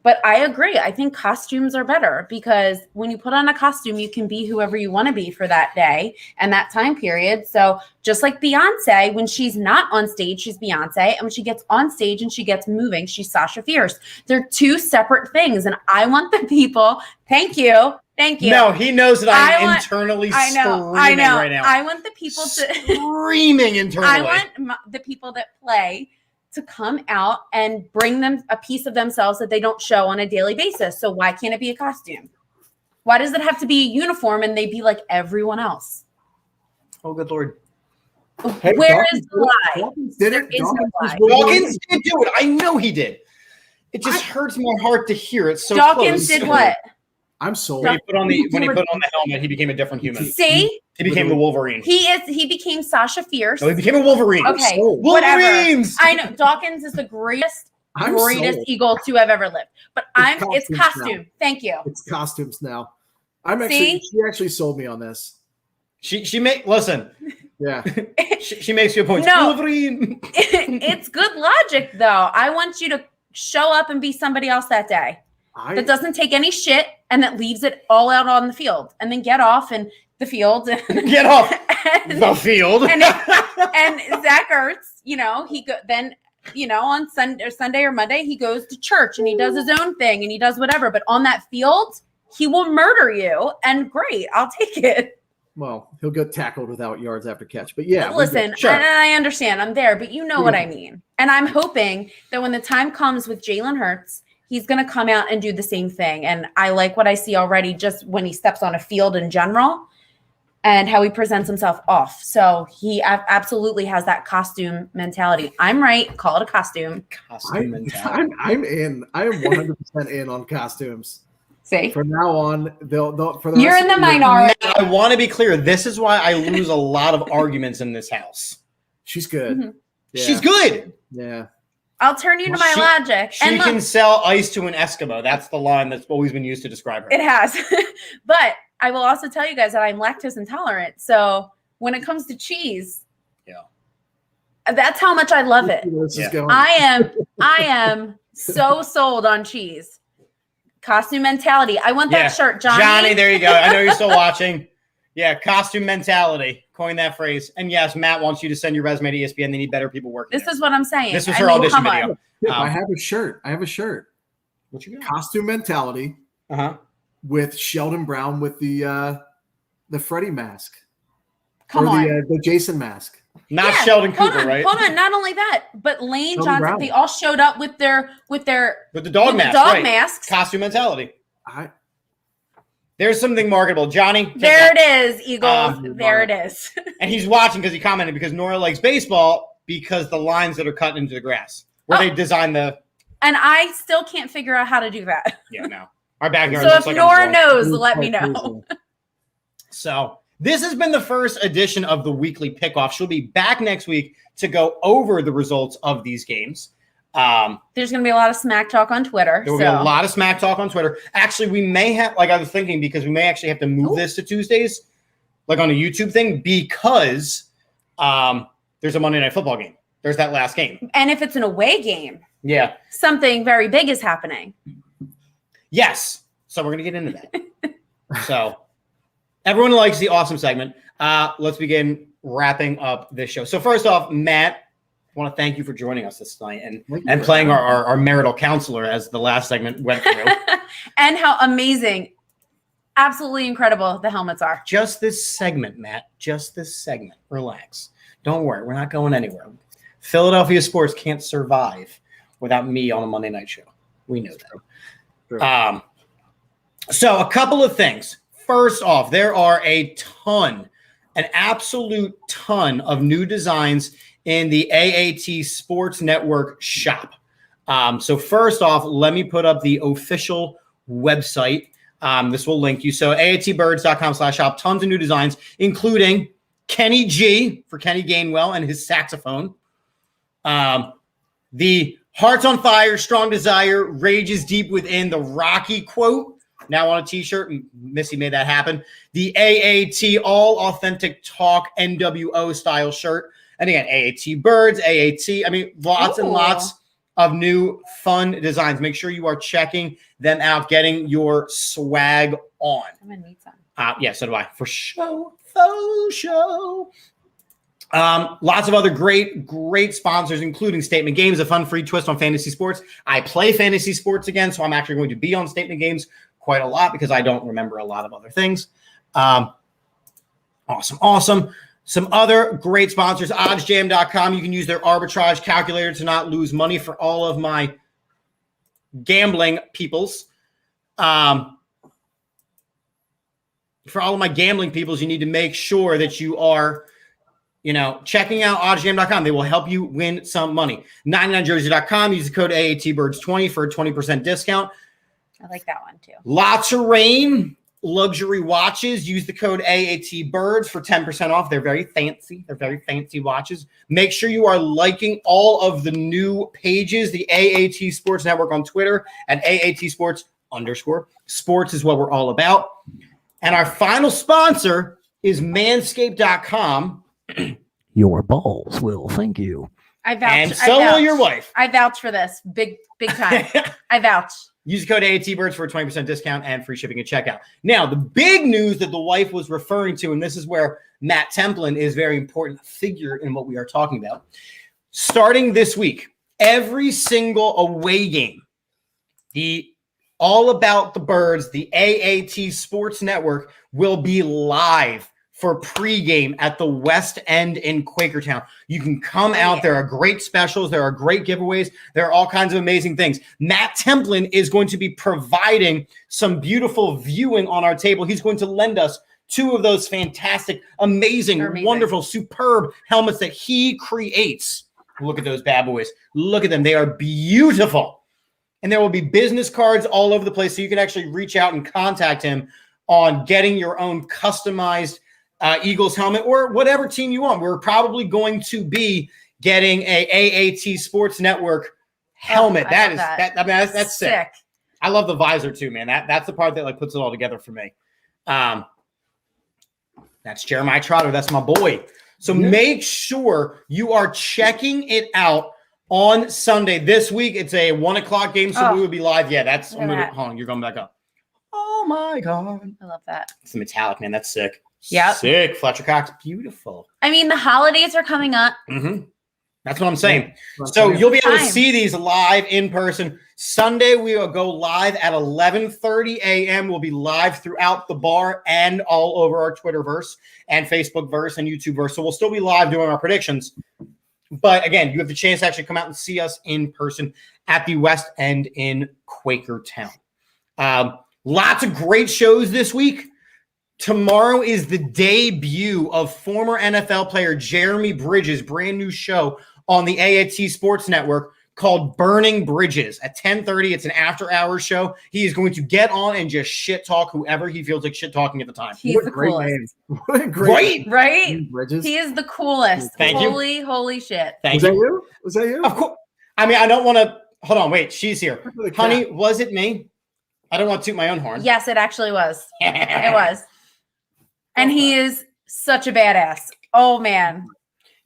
But I agree. I think costumes are better because when you put on a costume, you can be whoever you want to be for that day and that time period. So just like Beyonce, when she's not on stage, she's Beyonce. And when she gets on stage and she gets moving, she's Sasha Fierce. They're two separate things. And I want the people, thank you. No, he knows that I'm internally screaming right now. I want the people to screaming internally. I want the people that play to come out and bring them a piece of themselves that they don't show on a daily basis. So why can't it be a costume? Why does it have to be a uniform and they be like everyone else? Oh, good Lord. Hey, Where is the lie? Dawkins did it. There is no lie. Dawkins did do it. I know he did. It just hurts my heart to hear it so Dawkins close. did what? I'm sold. When he put on the helmet, he became a different human. See? He became the Wolverine. He became Sasha Fierce. No, he became a Wolverine. Okay, Wolverines. whatever. I know Dawkins is the greatest Eagle to have ever lived. But it's costume. Now. Thank you. It's costumes now. She actually sold me on this. Listen. Yeah. she makes you a point. No. Wolverine. It's good logic though. I want you to show up and be somebody else that day. That doesn't take any shit and that leaves it all out on the field and then get off and the field. Get off the field. And Zach Ertz, on Sunday or Monday, he goes to church and he does his own thing and he does whatever. But on that field, he will murder you. And great, I'll take it. Well, he'll get tackled without yards after catch. But yeah. Listen, sure. And I understand. I'm there. But you know what I mean. And I'm hoping that when the time comes with Jalen Hurts, he's going to come out and do the same thing. And I like what I see already just when he steps on a field in general. and how he presents himself off. So he absolutely has that costume mentality. I'm right. Call it a costume. Costume mentality. I'm in. I am 100% in on costumes. See? From now on, they'll for the You're rest in the of year- minority. Now, I want to be clear. This is why I lose a lot of arguments in this house. She's good. Mhm. Yeah. She's good. Yeah. I'll turn you to my logic. She And look, can sell ice to an Eskimo. That's the line that's always been used to describe her. it has. But I will also tell you guys that I'm lactose intolerant. So when it comes to cheese, that's how much I love it. This is Yeah. going. I am so sold on cheese. Costume mentality. I want that shirt, Johnny. Johnny, there you go. I know you're still watching. Yeah, costume mentality. Coin that phrase. And yes, Matt wants you to send your resume to ESPN. They need better people working This there. is what I'm saying. This was I her mean, audition come on. video. I have a shirt. What you got? Costume mentality Uh-huh. with Sheldon Brown with the Freddy mask. Come or on. the Jason mask. Not Yeah, Sheldon hold Cooper, on, right? Hold on. Not only that, but Lane Sheldon Johnson. Brown. They all showed up with their With the dog mask, dog right. masks. Costume mentality. I There's something marketable. Johnny, take There that. it is, Eagles. There it love is. And he's watching because he commented because Nora likes baseball because the lines that are cut into the grass where they design the And I still can't figure out how to do that. our backyard. So looks if like Nora I'm knows, let me know. So this has been the first edition of the weekly pickoff. She'll be back next week to go over the results of these games. There's going to be a lot of smack talk on Twitter. There will be a lot of smack talk on Twitter. Actually, we may have, like I was thinking, because we may actually have to move this to Tuesdays, like on a YouTube thing, because there's a Monday Night Football game. There's that last game. And if it's an away game, Yeah. something very big is happening. Yes. So we're going to get into that. So everyone likes the awesome segment. Let's begin wrapping up this show. So first off, Matt, I want to thank you for joining us this night and playing our marital counselor as the last segment went through. And how amazing, absolutely incredible the helmets are. Just this segment, Matt. Just this segment. Relax. Don't worry. We're not going anywhere. Philadelphia sports can't survive without me on a Monday night show. We know that. So a couple of things. First off, there are an absolute ton of new designs in the AAT Sports Network shop. So first off, let me put up the official website. This will link you. So aatbirds.com/shop, tons of new designs, including Kenny G for Kenny Gainwell and his saxophone. The Hearts on Fire, Strong Desire, Rages Deep Within, the Rocky quote, now on a t-shirt. Missy made that happen. The AAT All Authentic Talk NWO style shirt. And again, AAT Birds, AAT. I mean, lots and lots of new fun designs. Make sure you are checking them out, getting your swag on. I'm going to need some. Yeah, so do I. For show. Lots of other great sponsors, including Statement Games, a fun free twist on fantasy sports. I play fantasy sports again, so I'm actually going to be on Statement Games quite a lot because I don't remember a lot of other things. Awesome. Some other great sponsors, oddsjam.com. You can use their arbitrage calculator to not lose money for all of my gambling peoples. For all of my gambling peoples, you need to make sure that you are checking out oddsjam.com. They will help you win some money. 99jersey.com. Use the code AATBirds20 for a 20% discount. I like that one too. Lots of rain. Luxury watches. Use the code AATBirds for 10% off. They're very fancy. They're very fancy watches. Make sure you are liking all of the new pages. The AAT Sports Network on Twitter and AAT Sports _ sports is what we're all about. And our final sponsor is manscaped.com. Your balls will thank you. I vouch. And so will your wife. I vouch for this. Big time. I vouch. Use the code AATBirds for a 20% discount and free shipping at checkout. Now, the big news that the wife was referring to, and this is where Matt Templin is a very important figure in what we are talking about. Starting this week, every single away game, the All About the Birds, the AAT Sports Network will be live for pregame at the West End in Quakertown. You can come out. There are great specials. There are great giveaways. There are all kinds of amazing things. Matt Templin is going to be providing some beautiful viewing on our table. He's going to lend us two of those fantastic, amazing, wonderful, superb helmets that he creates. Look at those bad boys. Look at them. They are beautiful. And there will be business cards all over the place, so you can actually reach out and contact him on getting your own customized Eagles helmet or whatever team you want. We're probably going to be getting a AAT Sports Network helmet. That's sick. I love the visor too, man. That's the part that like puts it all together for me. That's Jeremiah Trotter. That's my boy. So make sure you are checking it out on Sunday. This week, it's a 1:00 game, so we will be live. Yeah, that's hold on, you're going back up. Oh my God. I love that. It's the metallic, man. That's sick. Yeah. Sick. Fletcher Cox. Beautiful. I mean, the holidays are coming up. Mm-hmm. That's what I'm saying. So you'll be able to see these live in person. Sunday, we will go live at 11:30 a.m. We'll be live throughout the bar and all over our Twitterverse and Facebookverse and YouTubeverse. So we'll still be live doing our predictions. But again, you have the chance to actually come out and see us in person at the West End in Quakertown. Lots of great shows this week. Tomorrow is the debut of former NFL player Jeremy Bridges' brand new show on the AAT Sports Network called Burning Bridges at 10:30. It's an after-hours show. He is going to get on and just shit talk whoever he feels like shit talking at the time. He's the coolest. What a great name. Right? Bridges. He is the coolest. Thank you. Holy shit. Thank you. Was that you? Of course. I mean, I don't want to. Hold on. Wait. She's here. Honey, was it me? I don't want to toot my own horn. Yes, it actually was. It was. And he is such a badass. Oh, man.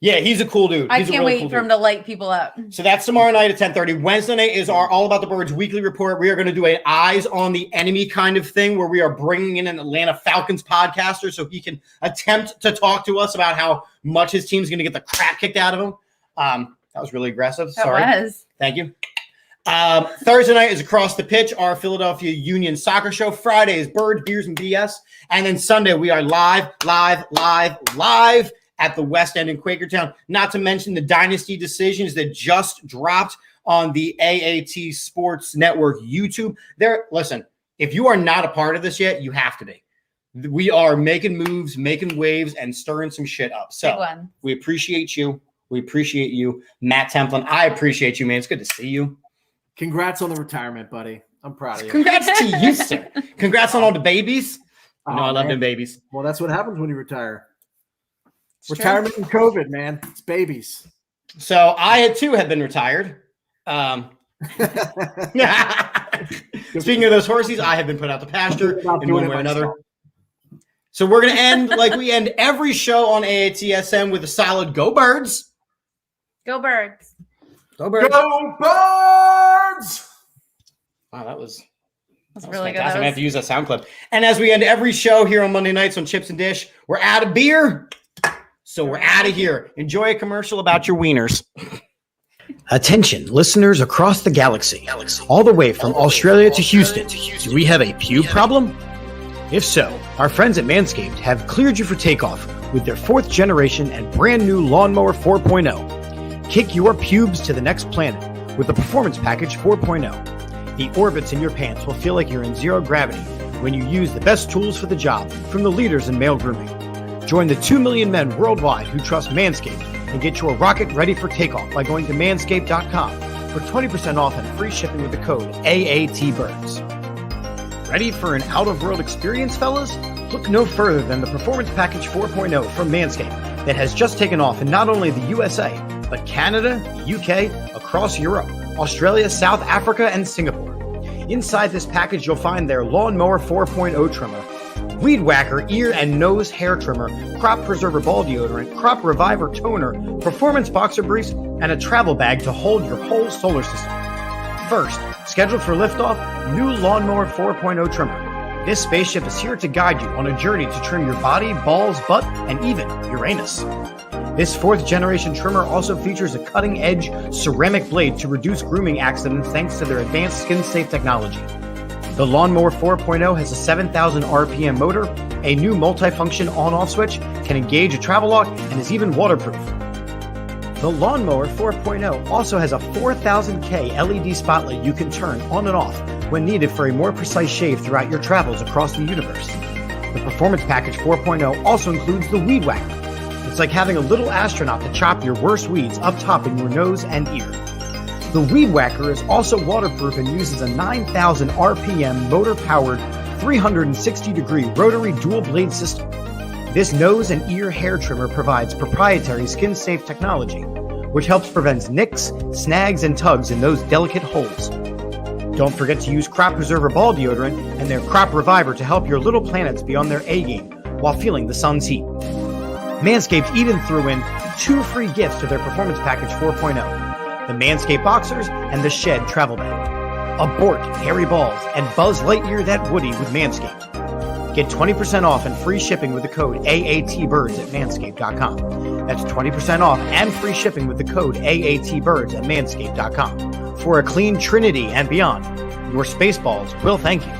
Yeah, he's a cool dude. I can't wait for him to light people up. So that's tomorrow night at 10:30. Wednesday night is our All About the Birds weekly report. We are going to do an eyes on the enemy kind of thing where we are bringing in an Atlanta Falcons podcaster so he can attempt to talk to us about how much his team's going to get the crap kicked out of him. That was really aggressive. Sorry. Was. Thank you. Thursday night is Across the Pitch, our Philadelphia Union soccer show. Friday is Birds, Beers, and BS. And then Sunday, we are live at the West End in Quakertown. Not to mention the Dynasty decisions that just dropped on the AAT Sports Network YouTube. Listen, if you are not a part of this yet, you have to be. We are making moves, making waves, and stirring some shit up. So we appreciate you. We appreciate you. Matt Templin, I appreciate you, man. It's good to see you. Congrats on the retirement, buddy. I'm proud of you. Congrats to you, sir. Congrats on all the babies. I love them babies. Well, that's what happens when you retire. Retirement and COVID, man. It's babies. So I too had been retired. Speaking of those horses, I have been put out to pasture in one way or another. So we're going to end like we end every show on AATSM with a solid Go Birds. Go Birds. Go Birds. Go Birds. Wow, that was really fantastic. good. I have to use that sound clip. And as we end every show here on Monday nights on Chips and Dish, we're out of beer. So we're out of here. Enjoy a commercial about your wieners. Attention, listeners across the galaxy, all the way from Australia to Houston. Do we have a pube problem? If so, our friends at Manscaped have cleared you for takeoff with their 4th generation and brand new Lawnmower 4.0. Kick your pubes to the next planet with the Performance Package 4.0. The orbits in your pants will feel like you're in zero gravity when you use the best tools for the job from the leaders in male grooming. Join the 2 million men worldwide who trust Manscaped and get your rocket ready for takeoff by going to manscaped.com for 20% off and free shipping with the code AATBirds. Ready for an out-of-world experience, fellas? Look no further than the Performance Package 4.0 from Manscaped that has just taken off in not only the USA, but Canada, the UK, across Europe, Australia, South Africa, and Singapore. Inside this package, you'll find their Lawnmower 4.0 trimmer, Weed Whacker ear and nose hair trimmer, Crop Preserver ball deodorant, Crop Reviver toner, Performance boxer briefs, and a travel bag to hold your whole solar system. First, scheduled for liftoff, new Lawnmower 4.0 trimmer. This spaceship is here to guide you on a journey to trim your body, balls, butt, and even Uranus. This 4th generation trimmer also features a cutting-edge ceramic blade to reduce grooming accidents thanks to their advanced skin-safe technology. The Lawnmower 4.0 has a 7,000 RPM motor, a new multifunction on-off switch, can engage a travel lock, and is even waterproof. The Lawnmower 4.0 also has a 4000K LED spotlight you can turn on and off when needed for a more precise shave throughout your travels across the universe. The Performance Package 4.0 also includes the Weed Whacker. It's like having a little astronaut to chop your worst weeds up top in your nose and ear. The Weed Whacker is also waterproof and uses a 9,000 RPM motor-powered 360-degree rotary dual-blade system. This nose and ear hair trimmer provides proprietary skin-safe technology, which helps prevent nicks, snags, and tugs in those delicate holes. Don't forget to use Crop Preserver Ball Deodorant and their Crop Reviver to help your little planets be on their A-game while feeling the sun's heat. Manscaped even threw in 2 free gifts to their Performance Package 4.0, the Manscaped Boxers and the Shed Travel Bag. Abort hairy balls and Buzz Lightyear that Woody with Manscaped. Get 20% off and free shipping with the code AATBirds at manscaped.com. That's 20% off and free shipping with the code AATBirds at manscaped.com. For a clean trinity and beyond, your Spaceballs will thank you.